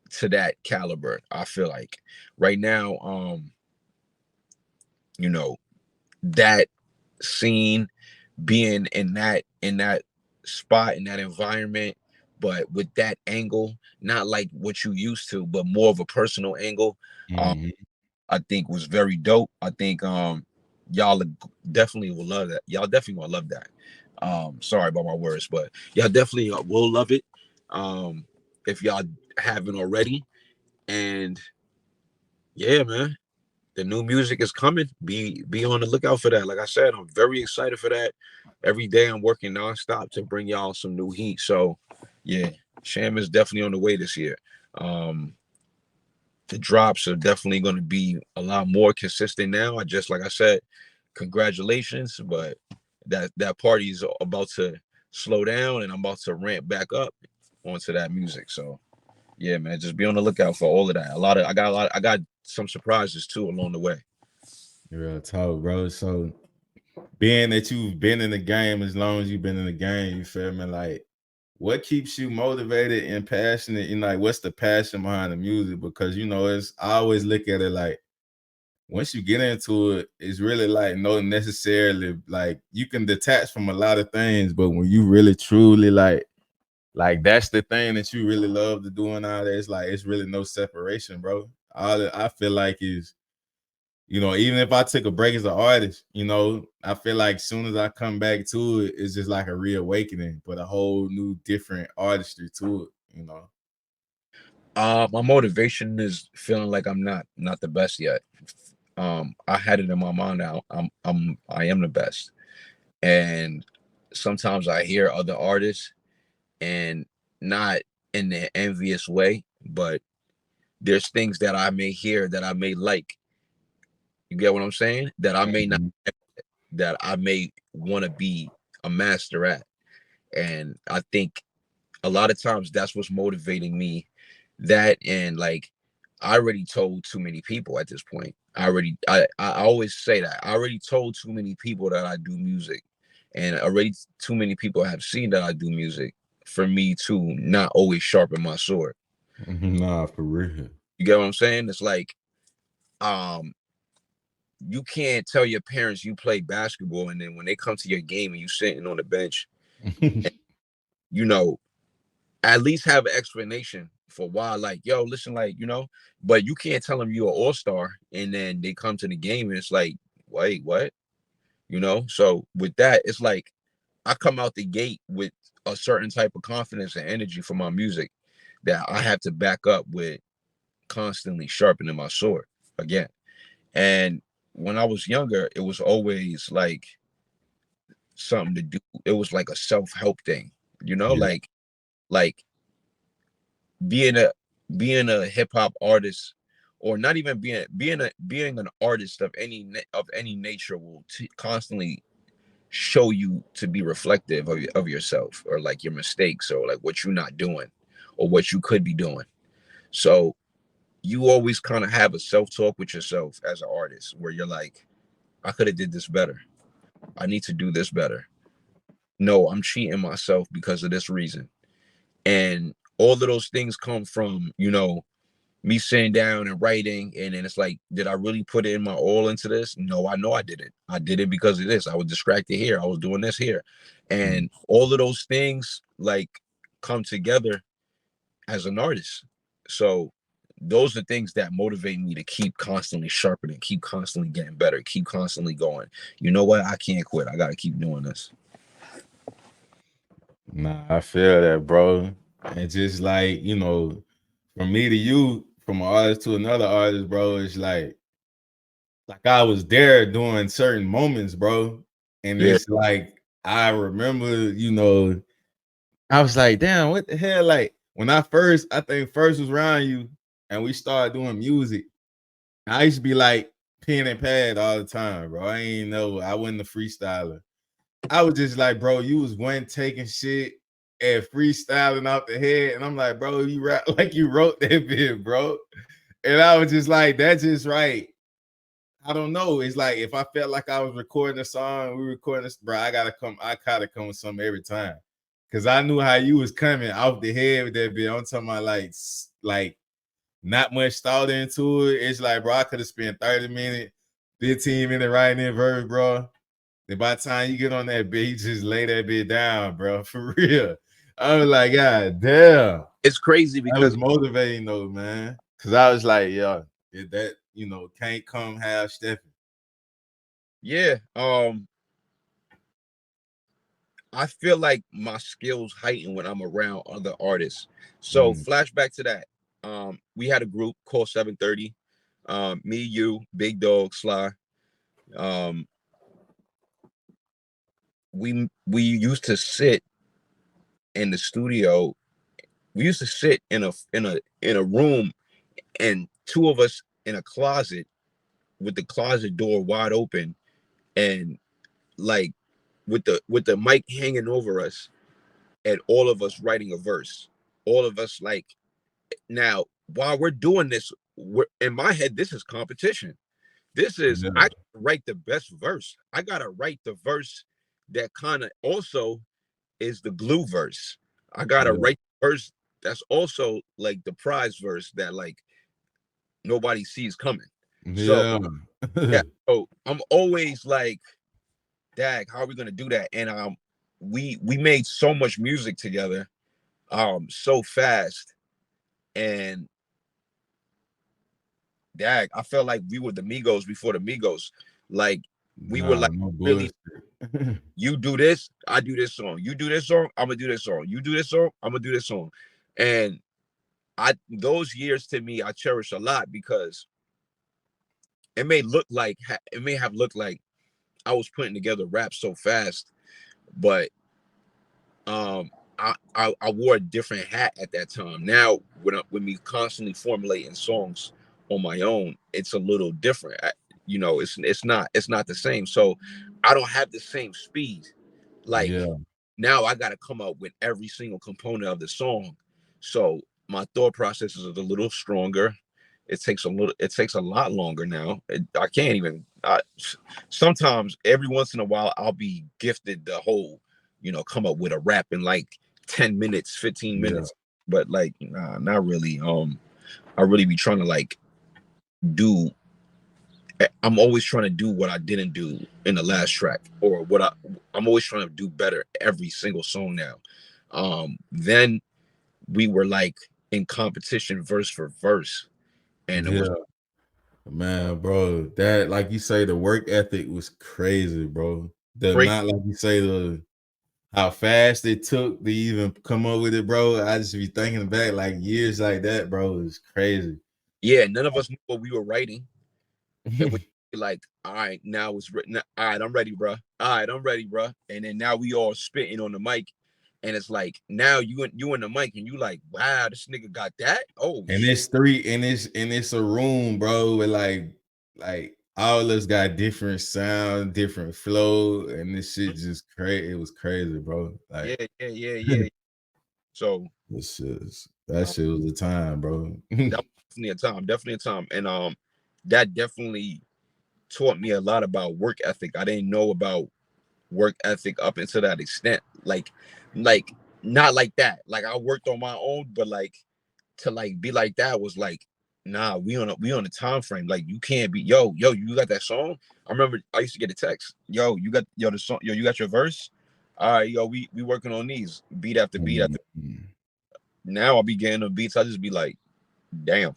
S5: to that caliber. I feel like right now, you know, that scene, being in that spot, in that environment, but with that angle, not like what you used to, but more of a personal angle, I think was very dope. I think y'all definitely will love that. Y'all definitely gonna love that. Sorry about my words, but y'all definitely will love it. If y'all haven't already. And yeah, man, the new music is coming. Be on the lookout for that. Like I said, I'm very excited for that. Every day I'm working nonstop to bring y'all some new heat. So yeah, Sham is definitely on the way this year. The drops are definitely going to be a lot more consistent now. Like I said, congratulations, but that party is about to slow down, and I'm about to ramp back up onto that music. So yeah, man, just be on the lookout for all of that. I got some surprises too along the way.
S1: Real talk, bro. So being that you've been in the game as long as you've been in the game, you feel me? Like, what keeps you motivated and passionate? And like, what's the passion behind the music? Because, you know, I always look at it like, once you get into it, it's really like no necessarily, like, you can detach from a lot of things, but when you really truly like that's the thing that you really love to do and all that, it's like it's really no separation, bro. All I feel like is, you know, even if I took a break as an artist, you know, I feel like as soon as I come back to it, it's just like a reawakening, but a whole new different artistry to it, you know.
S5: My motivation is feeling like I'm not the best yet. I had it in my mind now. I am the best. And sometimes I hear other artists, and not in an envious way, but there's things that I may hear that I may like. You get what I'm saying? That I may not, that I may want to be a master at. And I think a lot of times that's what's motivating me. That, and like, I already told too many people at this point. I always say that I already told too many people that I do music, and already too many people have seen that I do music for me to not always sharpen my sword.
S1: Nah, for real.
S5: You get what I'm saying? It's like, you can't tell your parents you play basketball, and then when they come to your game and you sitting on the bench, and, you know, at least have an explanation for why, like, yo, listen, like, but you can't tell them you're an all-star and then they come to the game and it's like, wait, what? So with that, it's like I come out the gate with a certain type of confidence and energy for my music that I have to back up with constantly sharpening my sword again. And when I was younger, it was always like something to do. It was like a self-help thing,
S1: Yeah.
S5: like being a hip hop artist, or not even being an artist of any nature, will constantly show you to be reflective of yourself, or like your mistakes, or like what you're not doing or what you could be doing. So you always kind of have a self-talk with yourself as an artist, where you're like, I could have did this better. I need to do this better. No, I'm cheating myself because of this reason. And all of those things come from, me sitting down and writing. And then it's like, did I really put in my all into this? No, I know I didn't. I did it because of this. I was distracted here. I was doing this here. And all of those things like come together as an artist. So those are things that motivate me to keep constantly sharpening, keep constantly getting better, keep constantly going. You know what? I can't quit. I got to keep doing this.
S1: Nah, I feel that, bro. And just like, from me to you, from an artist to another artist, bro, it's like I was there during certain moments, bro. And
S5: Yeah.
S1: it's like, I remember, I was like, damn, what the hell? Like, when I think first was around you and we started doing music, I used to be like pen and pad all the time, bro. I wasn't a freestyler. I was just like, bro, you was one taking shit and freestyling out the head. And I'm like, bro, you rap like you wrote that bit, bro. And I was just like, that's just right. I don't know. It's like if I felt like I was recording a song, we recording this, bro, I gotta come with something every time. Cause I knew how you was coming off the head with that bit. I'm talking about like not much thought into it. It's like, bro, I could have spent 30 minutes, 15 minutes writing in verse, bro. Then by the time you get on that bit, you just lay that bit down, bro. For real. I was like, God damn.
S5: It's crazy
S1: That
S5: because
S1: was motivating though, man. Cause I was like, yo, that can't come half stepping.
S5: yeah, I feel like my skills heighten when I'm around other artists. So flashback to that. We had a group called 730. Me, you, Big Dog, Sly. We used to sit in the studio. We used to sit in a room, and two of us in a closet with the closet door wide open, and like with the mic hanging over us, and all of us writing a verse. All of us, like, now while we're doing this, in my head, this is competition. This is, I gotta write the best verse. I gotta write the verse that kind of also is the glue verse. I gotta write the verse that's also like the prize verse that like nobody sees coming. So yeah, so I'm always like, dag, how are we gonna do that? And we made so much music together, so fast, and dag, I felt like we were the Migos before the Migos. Like we were like,
S1: no
S5: really, you do this, I do this song. You do this song, I'm gonna do this song. You do this song, I'm gonna do this song. And those years to me, I cherish a lot, because it may have looked like I was putting together rap so fast, but I wore a different hat at that time. Now, when me constantly formulating songs on my own, it's a little different. It's not the same. So I don't have the same speed. Like now I got to come up with every single component of the song. So my thought process is a little stronger. It takes a lot longer now. I can't even, sometimes every once in a while, I'll be gifted the whole, come up with a rap in like 10 minutes, 15 minutes, but like, nah, not really. I really be trying to like I'm always trying to do what I didn't do in the last track, or I'm always trying to do better every single song now. Then we were like in competition verse for verse, and it was,
S1: man, bro, that, like you say, the work ethic was crazy, bro. The
S5: great.
S1: amount, like you say, how fast it took to even come up with it, bro. I just be thinking back like years like that, bro. It's crazy.
S5: Yeah, none of us knew what we were writing. And we like, all right, now it's written. All right, I'm ready, bro. All right, I'm ready, bro. And then now we all spitting on the mic, and it's like now you in the mic, and you like, wow, this nigga got that. Oh,
S1: and it's it's a room, bro, with like all of us got different sound, different flow, and this shit just crazy. It was crazy, bro. Like,
S5: yeah. So
S1: that shit was the time, bro.
S5: definitely a time, and that definitely taught me a lot about work ethic. I didn't know about work ethic up until that extent. Like not like that. Like I worked on my own, but like to like be like that was like, nah, we on a time frame. Like you can't be yo, you got that song? I remember I used to get a text. Yo, you got the song, you got your verse? All right, yo, we working on these beat after beat after. Now I'll be getting the beats. I just be like, damn,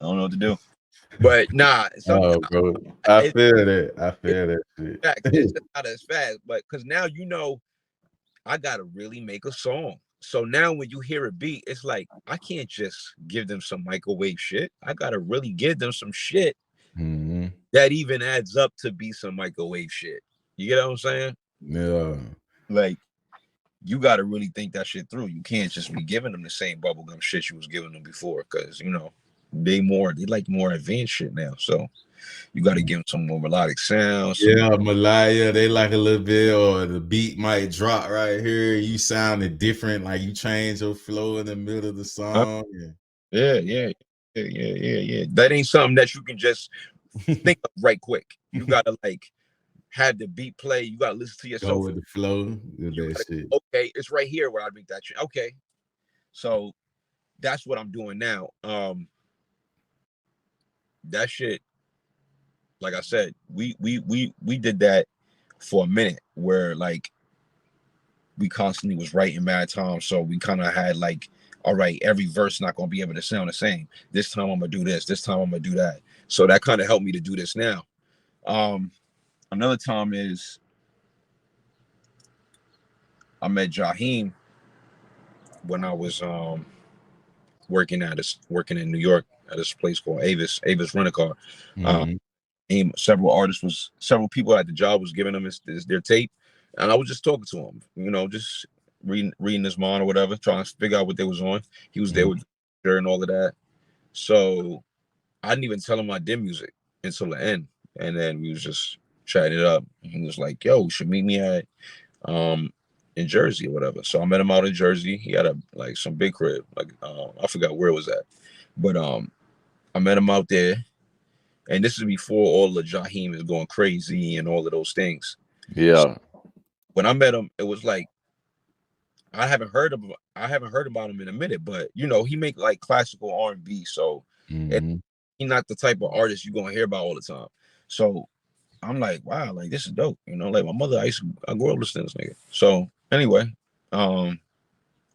S5: I don't know what to do. But nah,
S1: bro, I feel that shit.
S5: It's not as fast, but because now I gotta really make a song. So now when you hear a beat, it's like I can't just give them some microwave shit. I gotta really give them some shit that even adds up to be some microwave shit. You get what I'm saying?
S1: Yeah.
S5: Like you gotta really think that shit through. You can't just be giving them the same bubblegum shit you was giving them before, because they like more advanced shit now. So you got to give them some more melodic sounds.
S1: Yeah, Malaya, they like a little bit, or the beat might drop right here. You sounded different, like you change your flow in the middle of the song.
S5: Yeah. That ain't something that you can just think of right quick. You gotta like have the beat play. You gotta listen to yourself.
S1: Go with the flow. Shit.
S5: Okay, it's right here where I make that shit. Okay, so that's what I'm doing now. That shit, like I said, we did that for a minute, where like we constantly was writing mad times. So we kind of had like, all right, every verse not gonna be able to sound the same. This time I'm gonna do this. This time I'm gonna do that. So that kind of helped me to do this now. Another time is I met Jaheim when I was working in New York at this place called Avis Rent-A-Car. Several people at the job was giving them their tape, and I was just talking to him, just reading his mind or whatever, trying to figure out what they was on. He was there with her and all of that. So I didn't even tell him I did music until the end, and then we was just chatting it up. He was like, "Yo, you should meet me at in Jersey or whatever." So I met him out in Jersey. He had some big crib, like I forgot where it was at, but I met him out there. And this is before all the Jaheim is going crazy and all of those things.
S9: Yeah.
S5: So when I met him, it was like I haven't heard about him in a minute, but he make like classical R&B, so he's not the type of artist you're gonna hear about all the time. So I'm like, wow, like this is dope. Like my mother, I grew up listening to this nigga. So anyway, I'm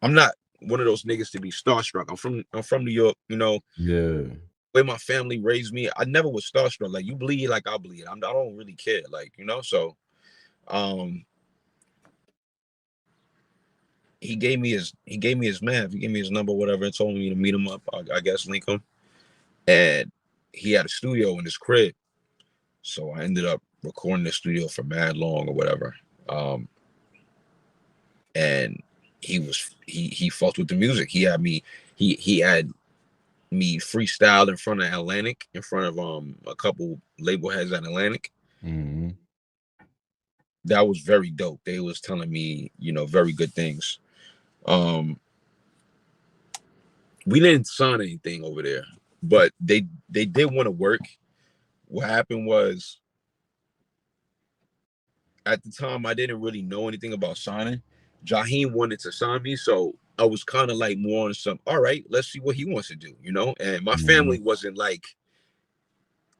S5: not one of those niggas to be starstruck. I'm from New York,
S1: Yeah.
S5: Way my family raised me, I never was starstruck. Like you bleed, like I bleed. I don't really care, like So, he gave me his math. He gave me his number, whatever, and told me to meet him up. I guess link him, and he had a studio in his crib. So I ended up recording the studio for mad long or whatever. And he fucked with the music. He had me freestyle in front of Atlantic, in front of a couple label heads at Atlantic. that was very dope. They was telling me, you know, very good things. We didn't sign anything over there, but they did want to work. What happened was, at the time, I didn't really know anything about signing. Jaheim wanted to sign me, so I was kind of like more on some, all right, let's see what he wants to do, you know? And my family wasn't like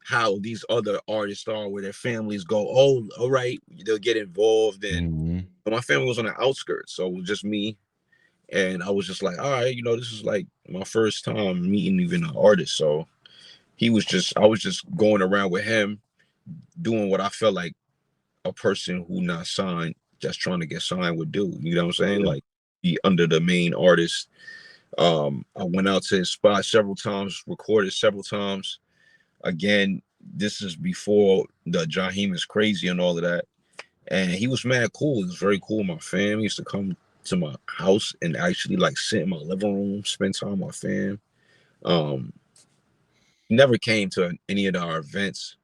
S5: how these other artists are, where their families go, oh, all right, they'll get involved. And but my family was on the outskirts, so it was just me. And I was just like, all right, you know, this is like my first time meeting even an artist. So I was just going around with him, doing what I felt like a person who not signed, just trying to get signed would do. You know what I'm saying? Like, be under the main artist. I went out to his spot several times, recorded several times. Again, this is before the Jaheim is crazy and all of that. And he was mad cool. He was very cool. My fam used to come to my house and actually like sit in my living room, spend time with my fam. Never came to any of our events,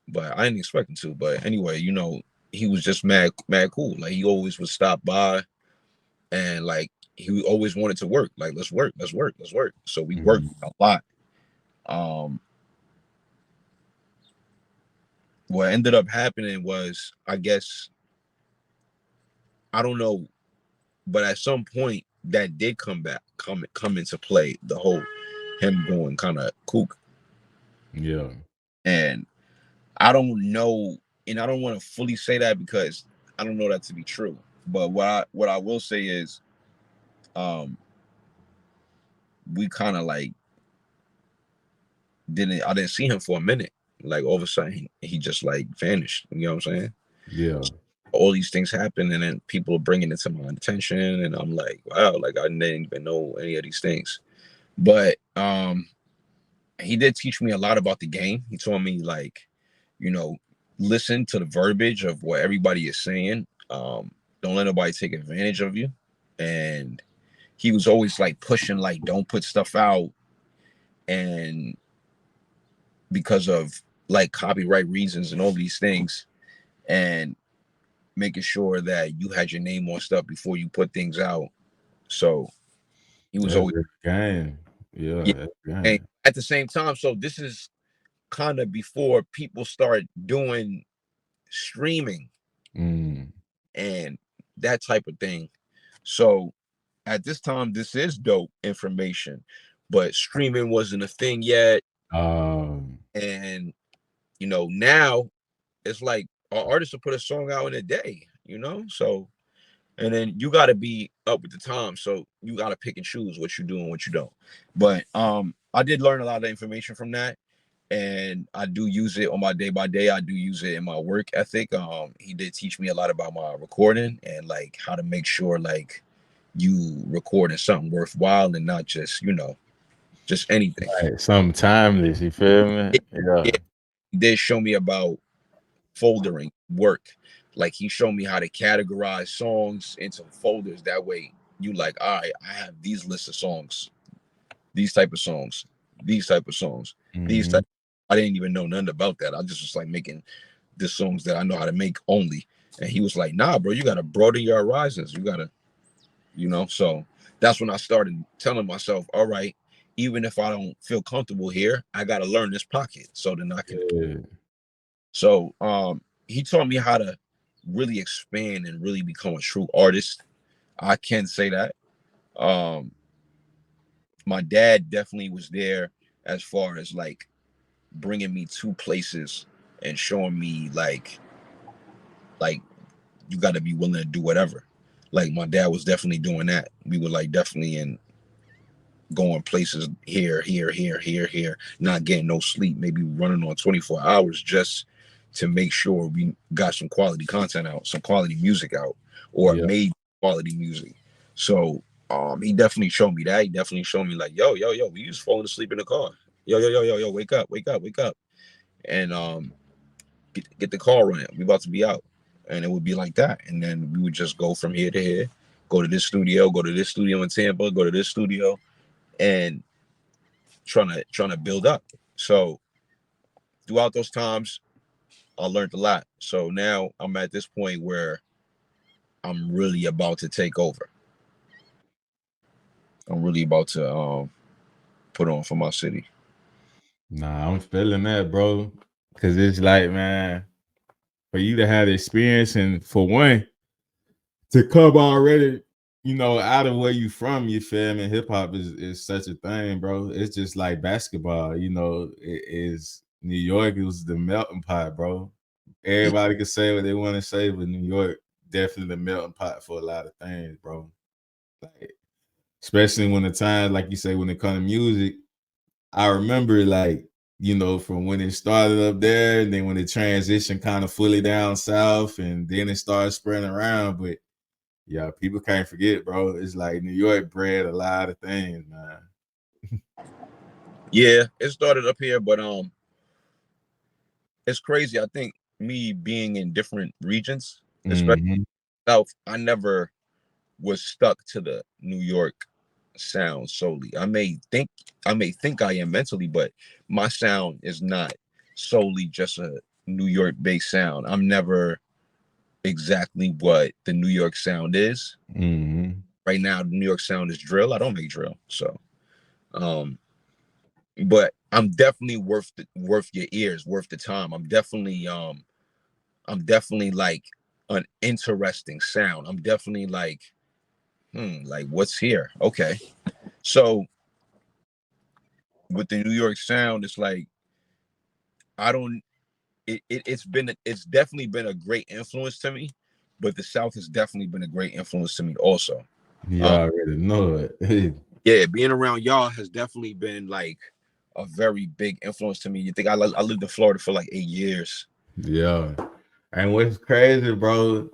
S5: but I didn't expect him to. But anyway, you know, he was just mad cool. Like, he always would stop by, and like, he always wanted to work. Like, let's work. So we worked a lot. What ended up happening was, I guess, I don't know, but at some point that did come into play, the whole him going kind of kook.
S1: Yeah.
S5: And I don't know, and I don't want to fully say that because I don't know that to be true. But what I will say is, we kind of like I didn't see him for a minute. Like, all of a sudden he just like vanished. You know what I'm saying?
S1: Yeah.
S5: All these things happen, and then people are bringing it to my attention, and I'm like, wow, like, I didn't even know any of these things. But he did teach me a lot about the game. He told me, like, you know, listen to the verbiage of what everybody is saying. Don't let nobody take advantage of you. And he was always like pushing, like, don't put stuff out, and because of like copyright reasons and all these things, and making sure that you had your name on stuff before you put things out. So he was always
S1: game. Yeah.
S5: And at the same time, so this is kind of before people start doing streaming and that type of thing. So at this time, this is dope information, but streaming wasn't a thing yet. And you know, now it's like our artists will put a song out in a day, you know. So, and then you got to be up with the time, so you got to pick and choose what you do and what you don't. But I did learn a lot of information from that, and I do use it on my day by day. I do use it in my work ethic. He did teach me a lot about my recording and like how to make sure like you recording something worthwhile and not just, you know, just anything.
S1: Right. Something timeless, you feel me? Yeah.
S5: He did show me about foldering work. Like, he showed me how to categorize songs into folders. That way you like, all right, I have these lists of songs, these type of songs, these type of songs, these type. I didn't even know nothing about that. I just was like making the songs that I know how to make only. And he was like, nah, bro, you got to broaden your horizons. You got to, you know. So that's when I started telling myself, all right, even if I don't feel comfortable here, I got to learn this pocket so then I can. So he taught me how to really expand and really become a true artist. I can say that. My dad definitely was there as far as like bringing me to places and showing me like you got to be willing to do whatever. Like, my dad was definitely doing that. We were like definitely in going places here, not getting no sleep, maybe running on 24 hours just to make sure we got some quality content out, some quality music out, or made quality music. So he definitely showed me that. He definitely showed me like, yo, we just falling asleep in the car. Yo, wake up. And get the car running. We about to be out. And it would be like that. And then we would just go from here to here, go to this studio in Tampa, go to this studio, and trying to build up. So throughout those times, I learned a lot. So now I'm at this point where I'm really about to take over. I'm really about to put on for my city.
S1: Nah, I'm feeling that, bro. Cause it's like, man, for you to have the experience and for one, to come already, out of where you from, you feel me? Hip hop is such a thing, bro. It's just like basketball, it is New York, it was the melting pot, bro. Everybody can say what they want to say, but New York definitely the melting pot for a lot of things, bro. Like, especially when the time, like you say, when it comes to music, I remember like, from when it started up there, and then when it transitioned kind of fully down south, and then it started spreading around. But yeah, people can't forget, bro. It's like New York bred a lot of things, man.
S5: Yeah, it started up here, but it's crazy. I think me being in different regions, especially South, I never was stuck to the New York sound solely. I may think I am mentally, but my sound is not solely just a New York based sound. I'm never exactly what the New York sound is. Right now, the New York sound is drill. I don't make drill, so but I'm definitely worth your ears, worth the time. I'm definitely like an interesting sound. I'm definitely like, like what's here? Okay. So with the New York sound, it's like it's definitely been a great influence to me, but the South has definitely been a great influence to me also.
S1: You already know it.
S5: Yeah, being around y'all has definitely been like a very big influence to me. You think I lived in Florida for like 8 years.
S1: Yeah. And what's crazy, bro,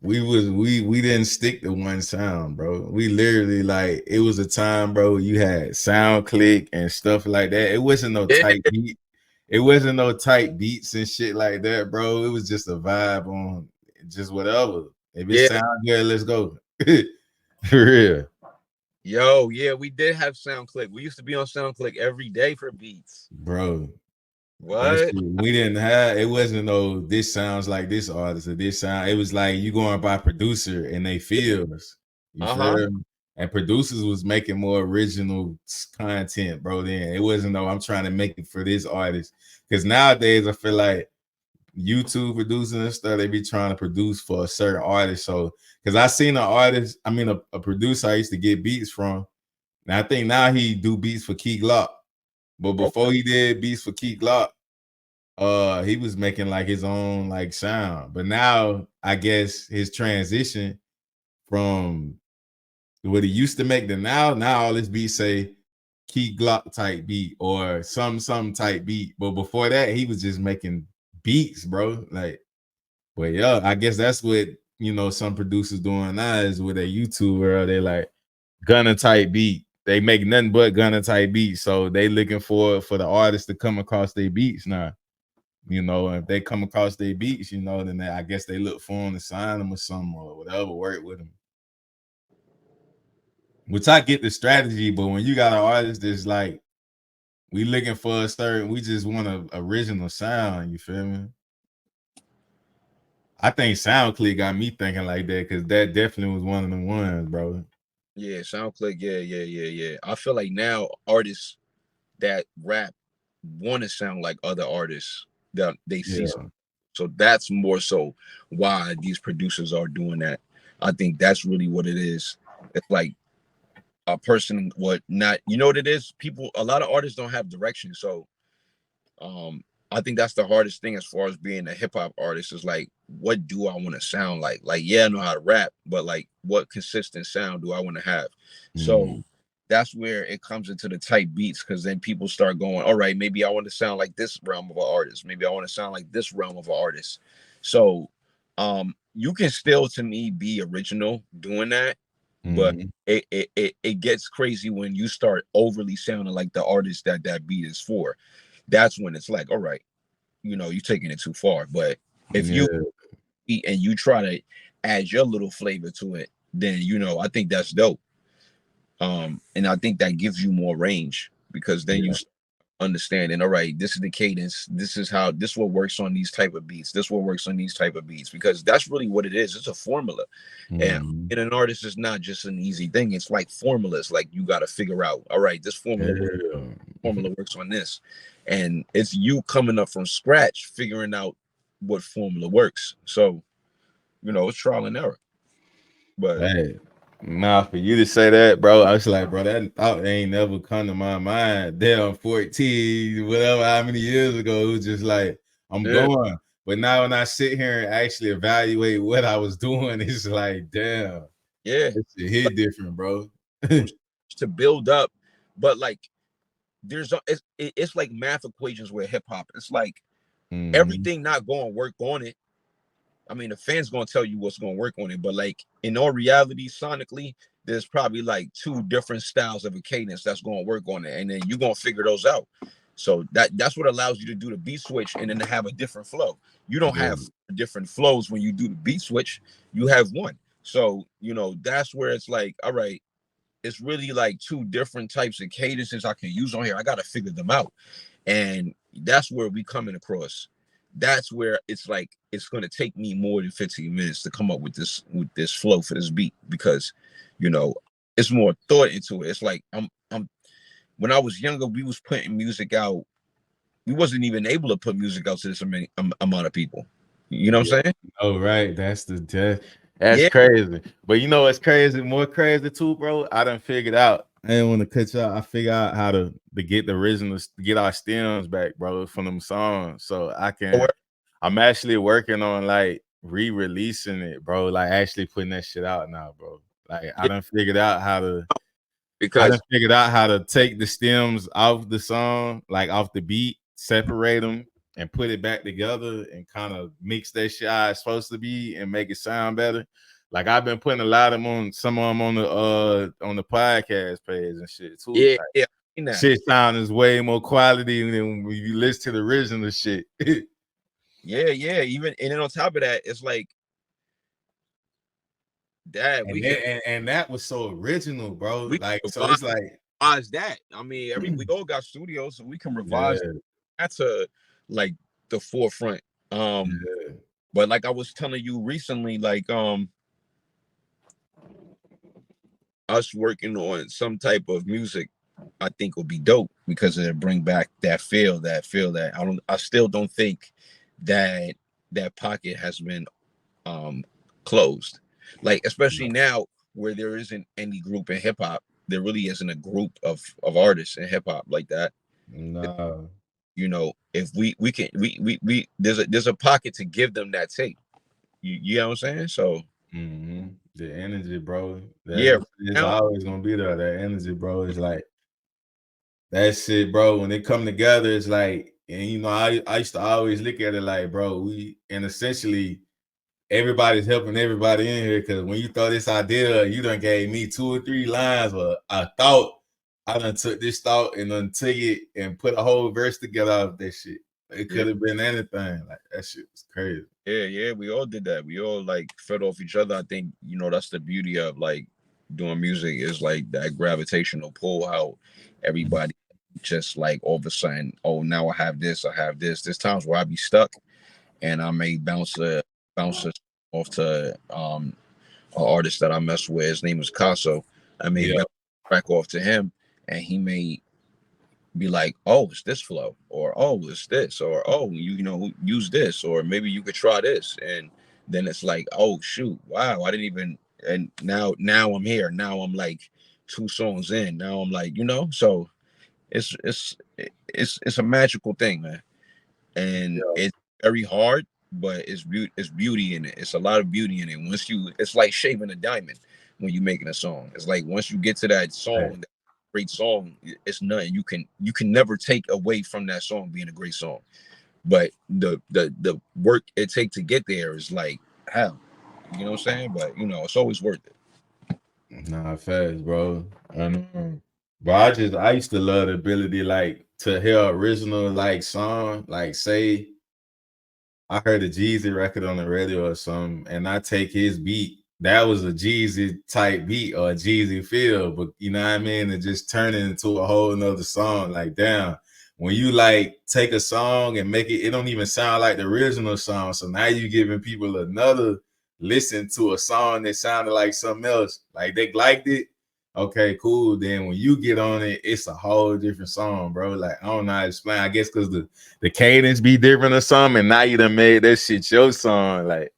S1: we didn't stick to one sound, bro. We literally, like, it was a time, bro, you had sound click and stuff like that. It wasn't no tight beat. It wasn't no tight beats and shit like that, bro. It was just a vibe on just whatever. If it sounds good, let's go. For real.
S5: Yo, yeah, we did have SoundClick. We used to be on SoundClick every day for beats.
S1: Bro.
S5: What?
S1: We didn't have, it wasn't no, this sounds like this artist or this sound. It was like you going by producer and they feels. You feel me? And producers was making more original content, bro. Then it wasn't no, I'm trying to make it for this artist. Because nowadays I feel like YouTube producers and stuff, they be trying to produce for a certain artist. So, because I seen a producer I used to get beats from. And I think now he do beats for Key Glock. But before he did beats for Key Glock, he was making like his own like sound. But now I guess his transition from what he used to make to now all his beats say Key Glock type beat or some type beat. But before that, he was just making beats, bro. Like, but yeah, I guess that's what some producers doing now is with a YouTuber, they like gunner type beat. They make nothing but gunner type beats. So they looking for the artists to come across their beats now. If they come across their beats, then I guess they look for them to sign them or something or whatever, work with them. Which I get the strategy, but when you got an artist that's like, we looking for a certain, we just want an original sound, you feel me? I think SoundClick got me thinking like that because that definitely was one of the ones, bro.
S5: Yeah, SoundClick, yeah. I feel like now artists that rap want to sound like other artists that they see. So that's more so why these producers are doing that. I think that's really what it is. It's like a person what not, you know what it is? A lot of artists don't have direction. So I think that's the hardest thing as far as being a hip hop artist is like, what do I want to sound like? Like, yeah, I know how to rap, but like, what consistent sound do I want to have? So that's where it comes into the tight beats, because then people start going, all right, maybe I want to sound like this realm of an artist. Maybe I want to sound like this realm of an artist. So you can still, to me, be original doing that, but it gets crazy when you start overly sounding like the artist that beat is for. That's when it's like, all right, you're taking it too far. But if you eat and you try to add your little flavor to it, then I think that's dope. And I think that gives you more range, because then you understanding, all right, this is the cadence, this what works on these type of beats, this what works on these type of beats, because that's really what it is. It's a formula. And in an artist is not just an easy thing. It's like formulas. Like you got to figure out, all right, this formula works on this, and it's you coming up from scratch figuring out what formula works. So it's trial and error. But
S1: hey, nah, for you to say that, bro, I was like, bro, that thought ain't never come to my mind. Damn, 14, whatever, how many years ago, it was just like, I'm going. But now when I sit here and actually evaluate what I was doing, it's like, damn.
S5: Yeah.
S1: It hit different, bro.
S5: To build up, but like it's like math equations with hip hop. It's like everything not going to work on it. I mean, the fans gonna tell you what's gonna work on it, but like in all reality, sonically, there's probably like 2 different styles of a cadence that's gonna work on it, and then you're gonna figure those out. So that's what allows you to do the beat switch and then to have a different flow. You don't have different flows when you do the beat switch, you have one. So that's where it's like, all right, it's really like 2 different types of cadences I can use on here. I gotta figure them out, and that's where we coming across. That's where it's like it's going to take me more than 15 minutes to come up with this flow for this beat, because it's more thought into it. It's like I'm when I was younger, we was putting music out. We wasn't even able to put music out to this amount of people. You know what I'm saying?
S1: Oh, right. That's crazy. But what's crazy, more crazy too, bro? I done figured out. I didn't want to cut you out. I figured out how to get the originals, get our stems back, bro, from them songs. So I'm actually working on like re-releasing it, bro. Like actually putting that shit out now, bro. Like I done figured out how to take the stems off the song, like off the beat, separate them, and put it back together and kind of mix that shit how it's supposed to be and make it sound better. Like I've been putting a lot of them on, some of them on the podcast page and shit too.
S5: Yeah,
S1: like,
S5: yeah.
S1: Shit sounds way more quality than when you listen to the original shit.
S5: yeah. Even and then on top of that, it's like that
S1: and that was so original, bro. Like so it's like
S5: that. I mean, we all got studios, so we can revise that's like the forefront. But like I was telling you recently, like us working on some type of music, I think will be dope because it'll bring back that feel that I still don't think that pocket has been closed. Like especially now where there isn't any group in hip hop, there really isn't a group of artists in hip hop like that.
S1: No.
S5: If we can there's a pocket to give them that tape. You know what I'm saying? So
S1: the energy, bro. It's
S5: now,
S1: always gonna be there. That energy, bro. It's like that shit, bro. When they come together, it's like, and I used to always look at it like, bro, essentially everybody's helping everybody in here, because when you throw this idea, you done gave me 2 or 3 lines or a thought. I done took this thought and done took it and put a whole verse together out of that shit. It could have been anything. Like that shit was crazy.
S5: Yeah, we all did that. We all like fed off each other. I think that's the beauty of like doing music, is like that gravitational pull. How everybody just like all of a sudden, oh, now I have this. There's times where I be stuck, and I may bounce off to an artist that I mess with. His name is Casso. I may bounce back off to him, and he may be like, oh, it's this flow, or oh, it's this, or oh, use this, or maybe you could try this. And then it's like, oh shoot, wow, I didn't even. And now I'm here. Now I'm like 2 songs in. Now I'm like, so it's a magical thing, man. And it's very hard, but it's beauty in it. It's a lot of beauty in it. It's like shaving a diamond when you're making a song. It's like once you get to that song, that great song, it's nothing you can never take away from that song being a great song. But the work it takes to get there is like hell. You know what I'm saying? But it's always worth it.
S1: Nah, fast, bro. But I used to love the ability like to hear original like song, like say I heard a Jeezy record on the radio or something, and I take his beat. That was a Jeezy type beat or a Jeezy feel, but you know what I mean? And just turn it into a whole nother song. Like, damn, when you like take a song and make it don't even sound like the original song. So now you giving people another listen to a song that sounded like something else. Like they liked it. Okay, cool. Then when you get on it, it's a whole different song, bro. Like I don't know how to explain. I guess because the cadence be different or something, and now you done made that shit your song. Like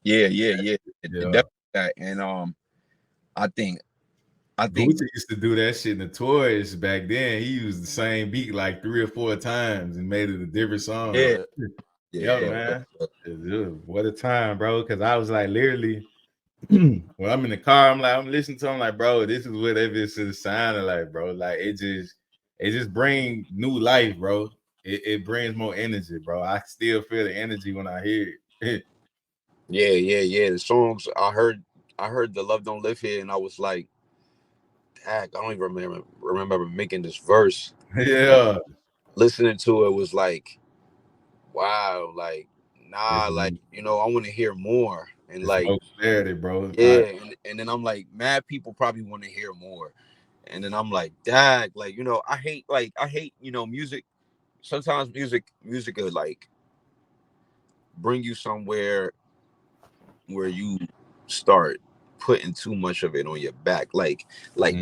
S5: yeah. Definitely that. And I think
S1: Gucci used to do that shit notorious back then. He used the same beat like 3 or 4 times and made it a different song.
S5: Yeah.
S1: Yo, man. What a time, bro. Cause I was like literally when I'm in the car, I'm listening to him like, bro, this is what that bitch should have sounded like, bro. Like it just bring new life, bro. It brings more energy, bro. I still feel the energy when I hear it.
S5: Yeah. The songs I heard the Love Don't Live Here, and I was like, heck, I don't even remember making this verse.
S1: Yeah.
S5: Listening to it was like, wow, like like I want to hear more. And
S1: it's
S5: like
S1: more clarity, bro.
S5: Yeah, and then I'm like, mad people probably want to hear more. And then I'm like, dag, like, I hate music. Sometimes music could like bring you somewhere where you start putting too much of it on your back. Like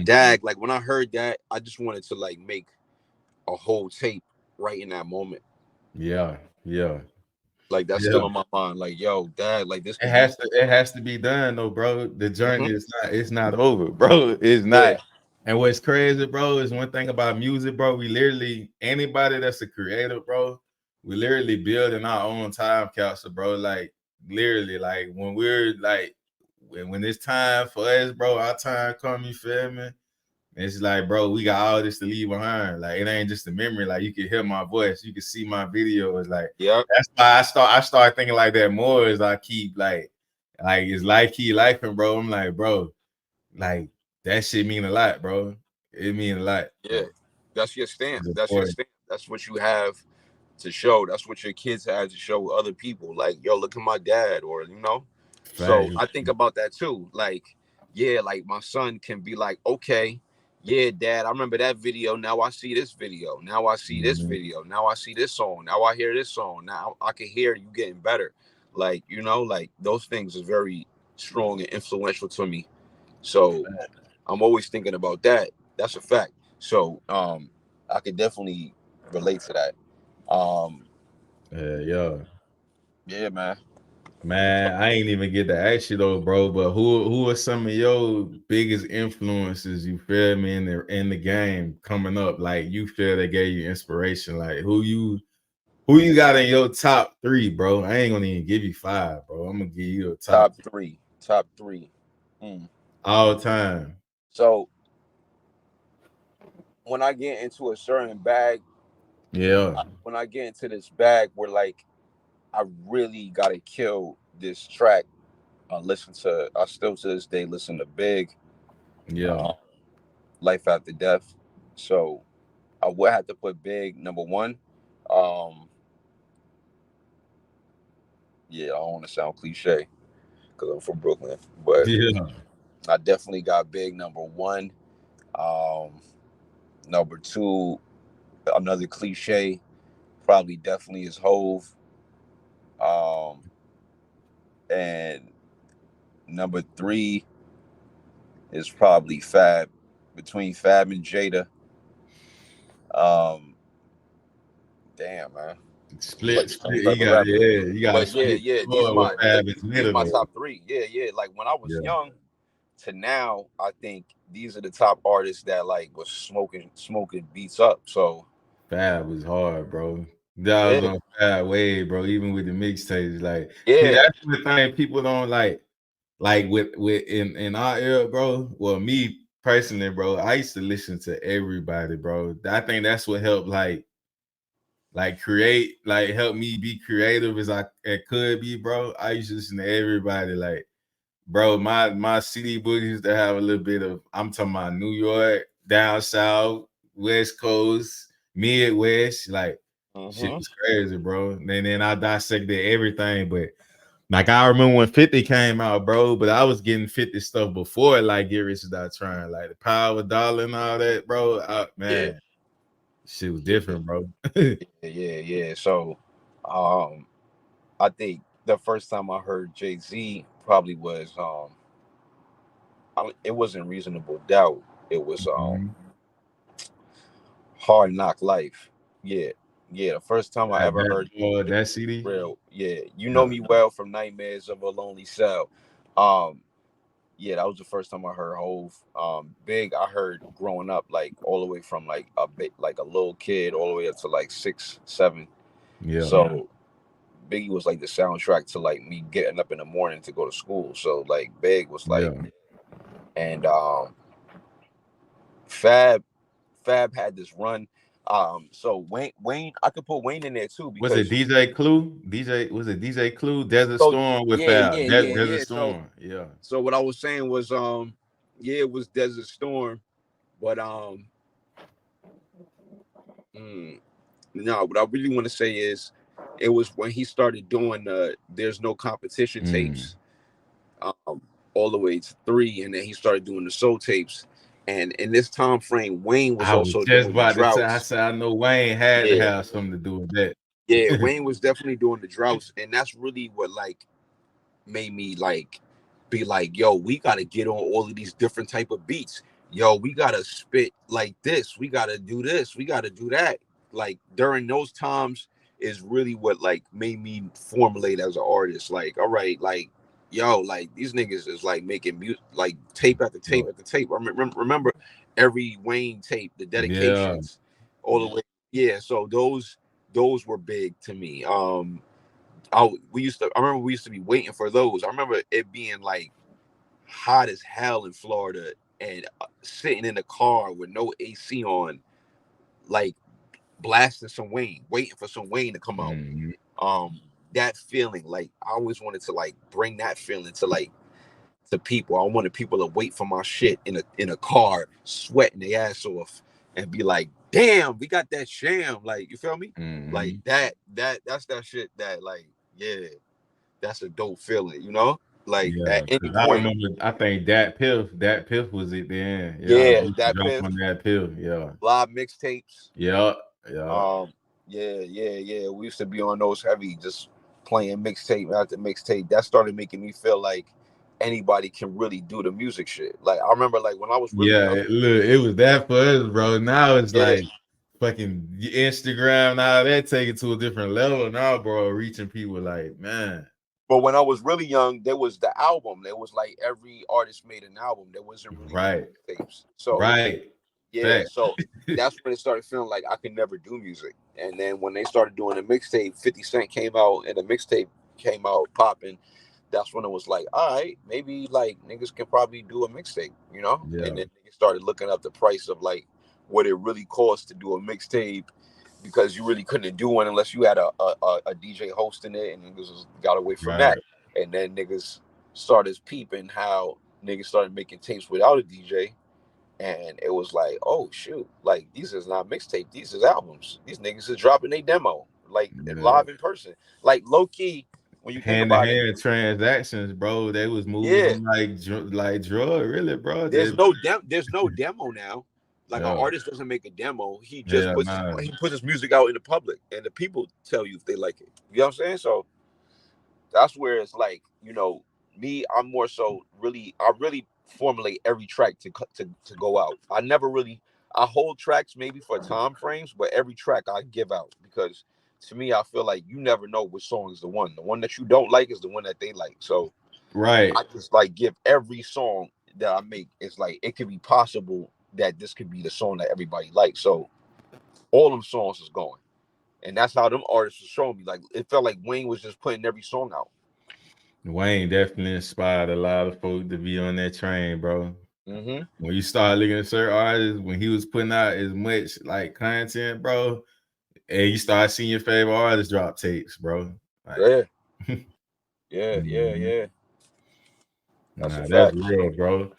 S5: dag, like when I heard that, I just wanted to like make a whole tape right in that moment.
S1: Yeah.
S5: Like that's still on my mind. Like, yo, dad, like this.
S1: It has to be done though, bro. The journey it's not over, bro. It's not.
S5: Yeah.
S1: And what's crazy, bro, is one thing about music, bro. We literally anybody that's a creator, bro, we literally build in our own time capsule, bro. Like literally, like when we're like when it's time for us, bro, our time come, you feel me? It's like, bro, we got all this to leave behind. Like, it ain't just a memory. Like, you can hear my voice, you can see my videos. Like, that's why I start thinking like that more as I keep like it's life key lifing, bro. I'm like, bro, like that shit mean a lot, bro. It mean a lot.
S5: Yeah, that's your stamp. That's your stamp. That's what you have to show. That's what your kids have to show other people. Like, yo, look at my dad, or So I think about that too. Like, yeah, like my son can be like, okay, yeah, dad, I remember that video. Now I see this video. Now I see this video. Now I see this song. Now I hear this song. Now I can hear you getting better. Like, like those things is very strong and influential to me. So I'm always thinking about that. That's a fact. So I could definitely relate to that. Yeah, man.
S1: Man, I ain't even get to ask you though, bro. But who are some of your biggest influences? You feel me in the game coming up? Like you feel they gave you inspiration? Like who you got in your top 3, bro? I ain't gonna even give you 5, bro. I'm gonna give you a
S5: top 3. Top 3
S1: all time.
S5: So when I get into a certain bag, when I get into this bag where like I really gotta kill this track, I still to this day listen to Big, Life After Death. So I would have to put Big number 1. Yeah, I don't want to sound cliche because I'm from Brooklyn, but I definitely got Big number 1. Number 2, another cliche, probably definitely is Hove. And number 3 is probably Fab, between Fab and Jada. Damn, man.
S1: Split. You got
S5: split. These my top 3. Yeah. Like when I was young to now, I think these are the top artists that like was smoking beats up. So
S1: Fab was hard, bro. That was on Fab wave, bro. Even with the mixtapes, like that's the thing people don't like with in our era, bro. Well, me personally, bro, I used to listen to everybody, bro. I think that's what helped create, help me be creative as I could be, bro. I used to listen to everybody, like, bro. My CD books used to have a little bit of, I'm talking about New York, down south, West Coast, Midwest, like shit was crazy, bro. And then I dissected everything, but like I remember when 50 came out, bro, but I was getting 50 stuff before, like Get Rich or Die Trying, like the Power Dollar and all that, bro. Man. Shit was different, bro.
S5: Yeah. So, I think the first time I heard Jay-Z probably was it wasn't Reasonable Doubt. It was
S1: Mhm.
S5: Hard Knock Life. Yeah, the first time I ever heard
S1: That CD.
S5: real. Yeah, You Know
S1: Yeah.
S5: Me Well from Nightmares of a Lonely Cell. Um, yeah, that was the first time I heard Hove. Big, I heard growing up, like all the way from like a bit, like a little kid, all the way up to like 6, 7.
S1: Yeah.
S5: So Biggie was like the soundtrack to like me getting up in the morning to go to school. So like Big was like,
S1: Yeah.
S5: and Fab had this run. So Wayne, I could put Wayne in there too
S1: Was it
S5: because
S1: DJ Clue? DJ Clue? Desert
S5: so
S1: Storm with
S5: yeah.
S1: Fab. Desert Storm. Yeah.
S5: So what I was saying was yeah, it was Desert Storm, but no, what I really want to say is it was when he started doing There's No Competition tapes, all the way to 3, and then he started doing the soul tapes. And in this time frame, Wayne was
S1: I was
S5: also
S1: just
S5: doing the
S1: about to say,
S5: droughts.
S1: I know Wayne had to
S5: Yeah,
S1: have something to do with that.
S5: yeah, Wayne was definitely doing the droughts, and that's really what like made me like be like, yo, we gotta get on all of these different type of beats. Yo, we gotta spit like this. We gotta do this. We gotta do that. Like during those times is really what like made me formulate as an artist. Like, all right, like, yo, like these niggas is like making music, like tape after tape after tape. I remember every Wayne tape, the
S1: Yeah.
S5: dedications, all the way. Yeah, so those were big to me. I remember we used to be waiting for those. I remember it being like hot as hell in Florida and sitting in the car with no AC on, like blasting some Wayne, waiting for some Wayne to come out. That feeling, like I always wanted to like bring that feeling to like to people. I wanted people to wait for my shit in a car, sweating their ass off, and be like, "Damn, we got that Sham!" Like, you feel me? Like that's that shit that like, yeah, that's a dope feeling, you know? Like
S1: Yeah,
S5: at any
S1: because I
S5: point.
S1: remember, I think that Piff was it then. Yeah, I
S5: Yeah,
S1: used to
S5: that
S1: jump
S5: Piff,
S1: on that Piff. Yeah.
S5: live mixtapes.
S1: Yeah.
S5: Yeah. We used to be on those heavy, just playing mixtape after mixtape. That started making me feel like anybody can really do the music shit. Like I remember like when I was really
S1: Yeah,
S5: young.
S1: look, it was that for us, bro. Now it's
S5: Yeah.
S1: like fucking Instagram, now that take it to a different level now, bro. Reaching people like, man.
S5: But when I was really young, there was the album. There was like every artist made an album. There wasn't really
S1: Right.
S5: mixtapes. So
S1: Right.
S5: yeah,
S1: Fact.
S5: so that's when it started feeling like I could never do music. And then when they started doing the mixtape, 50 Cent came out and the mixtape came out popping. That's when it was like, all right, maybe like niggas can probably do a mixtape, you know?
S1: Yeah.
S5: And then niggas started looking up the price of like what it really costs to do a mixtape because you really couldn't do one unless you had a DJ hosting it, and niggas got away from that. And then niggas started peeping how niggas started making tapes without a DJ. And it was like, oh shoot, like these is not mixtape, these is albums. These niggas is dropping a demo, like live in person. Like low key, when you think about it,
S1: Hand-to-hand transactions, bro. They was moving
S5: yeah,
S1: them like drug, really, bro.
S5: there's no demo now. Like an artist doesn't make a demo. He just puts his music out in the public, and the people tell you if they like it. You know what I'm saying? So that's where it's like, you know, me, I'm more so I really formulate every track to go out. I hold tracks maybe for time frames, but every track I give out because to me, I feel like you never know which song is the one. The one that you don't like is the one that they like. So I just like give every song that I make. It's like it could be possible that this could be the song that everybody likes. So all them songs is going. And that's how them artists were showing me. Like it felt like Wayne was just putting every song out.
S1: Wayne definitely inspired a lot of folks to be on that train, bro.
S5: Mm-hmm.
S1: When you start looking at certain artists, when he was putting out as much like content, bro, and you start seeing your favorite artists drop tapes, bro. Like,
S5: Yeah. That's a
S1: that's
S5: fact.
S1: real, bro.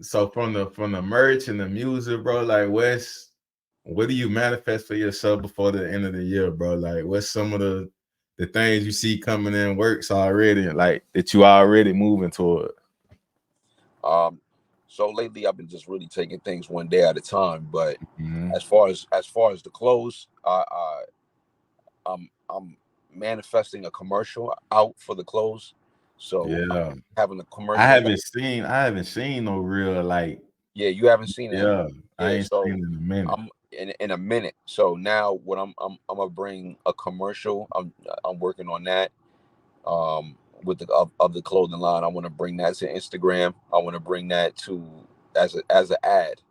S1: So from the merch and the music, bro, like what do you manifest for yourself before the end of the year, bro? Like what's some of the things you see coming in works already, like that you already moving toward?
S5: So lately, I've been just really taking things one day at a time. But
S1: Mhm.
S5: as far as the clothes, I'm manifesting a commercial out for the clothes. So I'm
S1: Yeah.
S5: having a
S1: I
S5: commercial.
S1: haven't seen no real like
S5: Yeah, you haven't seen it.
S1: yeah, I
S5: Yeah,
S1: ain't
S5: so
S1: seen it in a minute.
S5: I'm in a minute. So now what I'm gonna bring a commercial. I'm working on that. With the of the clothing line, I want to bring that to Instagram. I want to bring that to as an ad.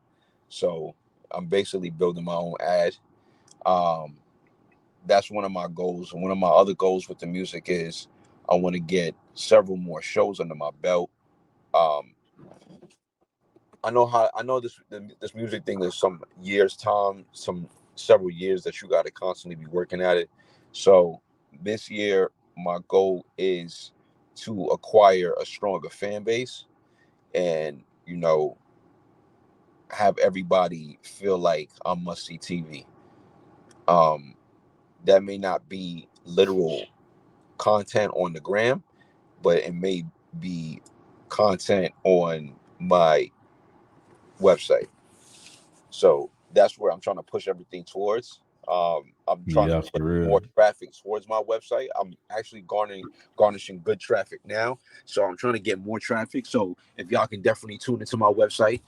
S5: So I'm basically building my own ad. Um, that's one of my goals. And one of my other goals with the music is I want to get several more shows under my belt. Um, I know this music thing is some years time, some several years that you got to constantly be working at it. So this year, my goal is to acquire a stronger fan base and have everybody feel like I'm must see TV. Um, that may not be literal content on the gram, but it may be content on my website. So that's where I'm trying to push everything towards. I'm trying to
S1: Yeah,
S5: get
S1: for real.
S5: more traffic towards my website. I'm actually garnishing good traffic now. So I'm trying to get more traffic. So if y'all can definitely tune into my website,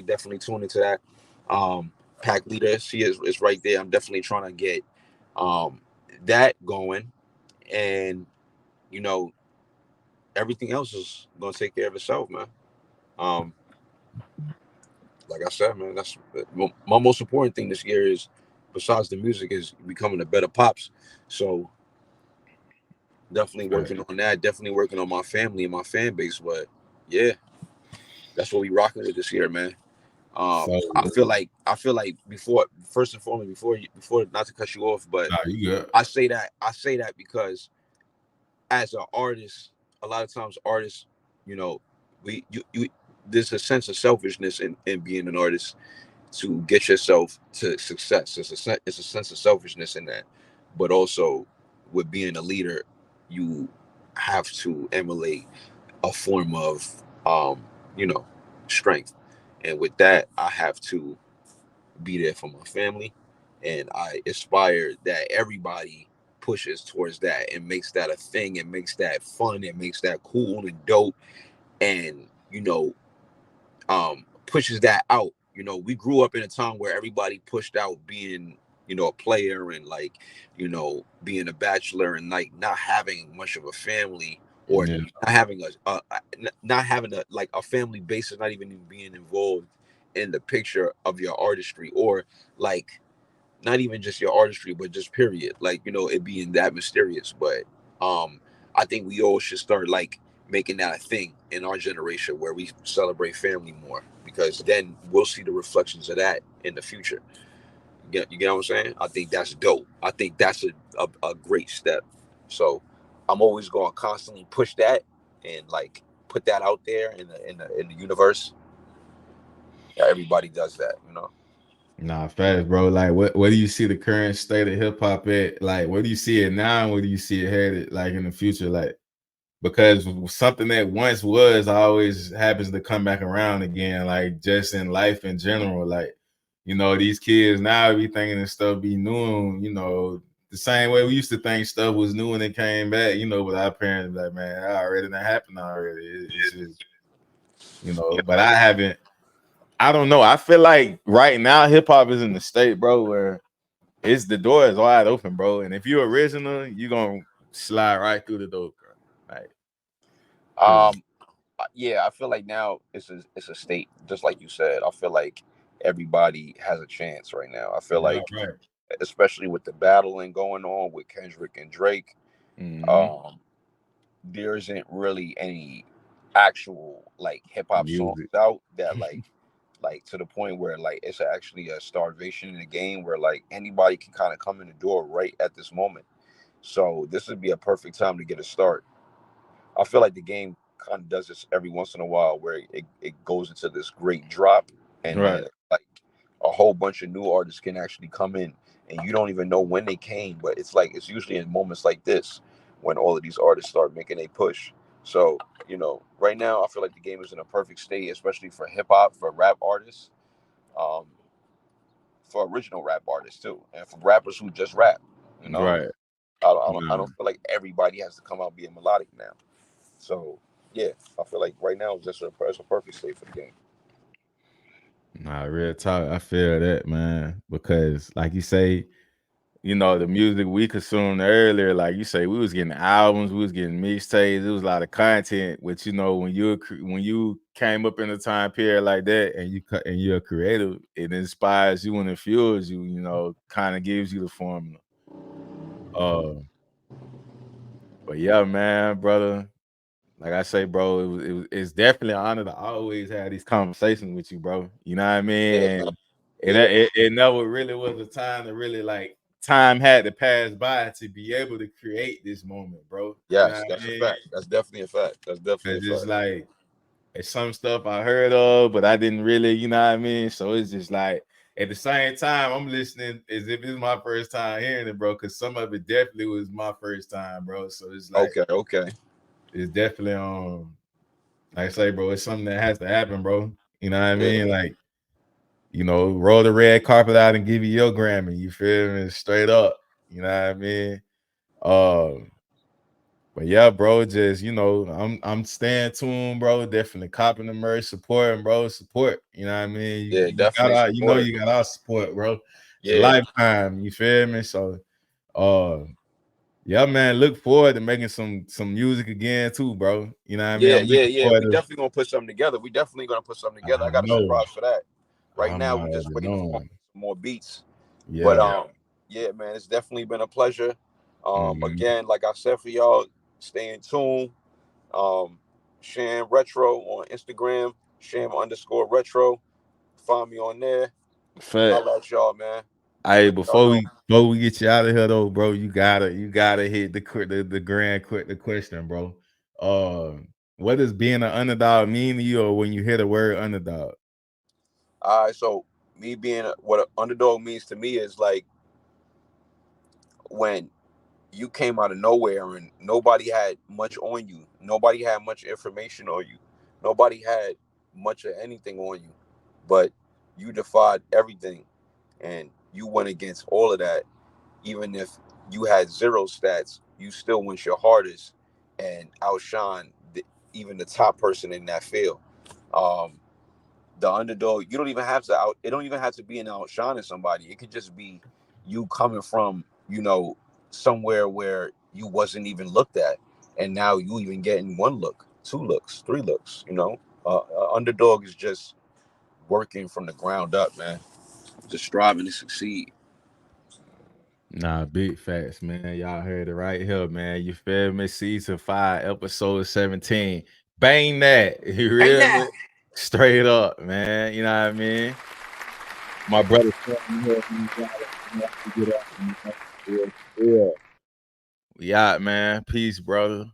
S5: definitely tune into that. Pack leader, she is right there. I'm definitely trying to get um that going. And you know, everything else is gonna take care of itself, man. Um, like I said, man, that's my most important thing this year is, besides the music, is becoming a better pops. So definitely
S1: Right.
S5: working on that. Definitely working on my family and my fan base. But yeah, that's what we rocking with this year, man.
S1: So
S5: I feel like before, first and foremost, before not to cut you off, but
S1: nah, you good.
S5: I say that because as an artist, a lot of times artists, you know, you there's a sense of selfishness in being an artist to get yourself to success. It's a sense of selfishness in that, but also with being a leader, you have to emulate a form of you know strength, and with that, I have to be there for my family, and I aspire that everybody pushes towards that and makes that a thing and makes that fun and makes that cool and dope and pushes that out. We grew up in a time where everybody pushed out being, a player and like, being a bachelor and like not having much of a family or
S1: Yeah.
S5: not having not having a like a family basis, not even being involved in the picture of your artistry or like not even just your artistry, but just period. Like, it being that mysterious. But I think we all should start like making that a thing in our generation where we celebrate family more because then we'll see the reflections of that in the future. You get what I'm saying? I think that's dope. I think that's a great step. So I'm always going to constantly push that and like put that out there in the universe. Yeah, everybody does that.
S1: Nah, fast, bro. Like, where do you see the current state of hip hop at? Like, where do you see it now? And where do you see it headed? Like in the future, like because something that once was always happens to come back around again. Like just in life in general, like these kids now be thinking this stuff be new. The same way we used to think stuff was new and it came back. With our parents, like man, that already that happened already. It's just but I haven't. I don't know. I feel like right now hip hop is in the state, bro, where it's the door is wide open, bro. And if you're original, you're gonna slide right through the door, bro. Like, 'cause-
S5: Um, yeah, I feel like now it's a state, just like you said. I feel like everybody has a chance right now. I feel
S1: yeah,
S5: like,
S1: right.
S5: especially with the battling going on with Kendrick and Drake,
S1: Mm-hmm.
S5: um, there isn't really any actual like hip hop songs
S1: Music.
S5: out that like to the point where like it's actually a starvation in the game where like anybody can kind of come in the door right at this moment. So this would be a perfect time to get a start. I feel like the game kind of does this every once in a while where it goes into this great drop and
S1: Right.
S5: then like a whole bunch of new artists can actually come in and you don't even know when they came, but it's like it's usually in moments like this when all of these artists start making a push. So, you know, right now I feel like the game is in a perfect state, especially for hip hop, for rap artists, um, for original rap artists too, and for rappers who just rap. You know,
S1: Right.
S5: I
S1: Nah,
S5: don't feel like everybody has to come out being melodic now. So yeah, I feel like right now it's a perfect state for the game.
S1: nah, real talk. I feel that, man. Because like you say, you know, the music we consumed earlier, like you say, we was getting albums, we was getting mixtapes, it was a lot of content. Which, you know, when you came up in a time period like that, and you're creative, it inspires you and it fuels you. You know, kind of gives you the formula. Uh, but yeah, man, brother. Like I say, bro, it's definitely an honor to always have these conversations with you, bro. You know what I mean?
S5: Yeah,
S1: And
S5: man. Yeah,
S1: it never really was a time to really like time had to pass by to be able to create this moment, bro. You know
S5: yes,
S1: what I
S5: that's a
S1: mean?
S5: fact. That's definitely a fact. That's definitely a
S1: Cause it's
S5: fact.
S1: like it's some stuff I heard of, but I didn't really, you know what I mean? So it's just like at the same time, I'm listening as if it's my first time hearing it, bro. Cause some of it definitely was my first time, bro. So it's like
S5: Okay.
S1: it's definitely like I say, bro, it's something that has to happen, bro. You know what I
S5: Yeah,
S1: mean? Like, you know, roll the red carpet out and give you your Grammy. You feel me? Straight up. You know what I mean? Um, but yeah, bro, just you know, I'm staying tuned, bro. Definitely copping the merch, supporting, bro. Support. You know what I mean?
S5: yeah,
S1: You got
S5: definitely
S1: our, you know,
S5: support it.
S1: you got our support, bro. It's a
S5: Yeah,
S1: lifetime. You feel me? So, uh, yeah, man. Look forward to making some music again too, bro. You know what I mean? I'm looking
S5: yeah.
S1: forward
S5: We
S1: to.
S5: definitely gonna put something together. We definitely gonna put something together. I
S1: I
S5: got a
S1: know.
S5: surprise for that. Right
S1: I'm
S5: now, we're just
S1: already
S5: waiting for
S1: knowing.
S5: some more beats. But
S1: Yeah.
S5: yeah, man, it's definitely been a pleasure.
S1: Mhm.
S5: Again, like I said for y'all, stay in tune. Um, Sham Retro on Instagram, Sham_retro. Find me on there.
S1: Fact.
S5: Holla at y'all, man.
S1: Hey,
S5: Let y'all know.
S1: before we get you out of here though, bro, you gotta hit the question, bro. What does being an underdog mean to you, or when you hear the word underdog?
S5: All right, so me being what an underdog means to me is like when you came out of nowhere and nobody had much on you, nobody had much information on you, nobody had much of anything on you, but you defied everything and you went against all of that. Even if you had zero stats, you still went your hardest and outshine even the top person in that field. Um, the underdog, you don't even have to it don't even have to be an outshining somebody. It could just be you coming from, you know, somewhere where you wasn't even looked at, and now you even getting one look, two looks, three looks. You know, underdog is just working from the ground up, man, just striving to succeed.
S1: Nah, big facts, man. Y'all heard it right here, man. You feel me? Season 5, episode 17. Bang that. You hear me? Straight up, man. You know what I mean? My brother. We out, man. Peace, brother.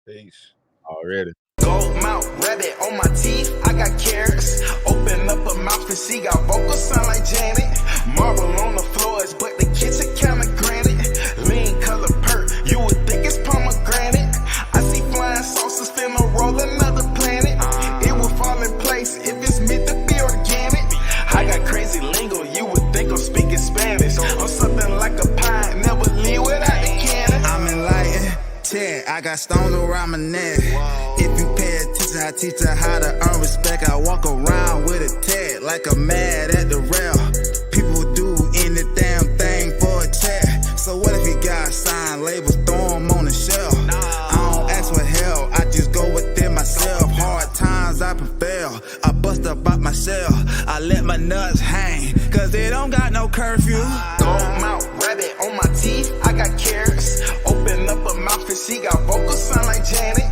S5: Peace.
S1: Already.
S2: Gold mouth rabbit on my teeth, I got carrots. Open up a mouth and she got vocals sound like Janet. Marble on the floors, but the kitchen kinda granite. Lean color perk, you would think it's pomegranate. I see flying saucers finna roll another planet. It will fall in place if it's meant to be organic. I got crazy lingo, you would think I'm speaking Spanish. I'm something like a pie, never leave without the cannon. I'm enlightened. I got stones around my neck. If you pay attention, I teach her how to earn respect. I walk around with a tag like I'm mad at the rail. People do any damn thing for a check. So what if you got signed labels, throw them on the shelf? I don't ask for help, I just go within myself. Hard times I prevail, I bust up out my shell. I let my nuts hang, cause they don't got no curfew. Gold mouth rabbit on my teeth, I got carrots. Open up a mouth and she got vocals sound like Janet.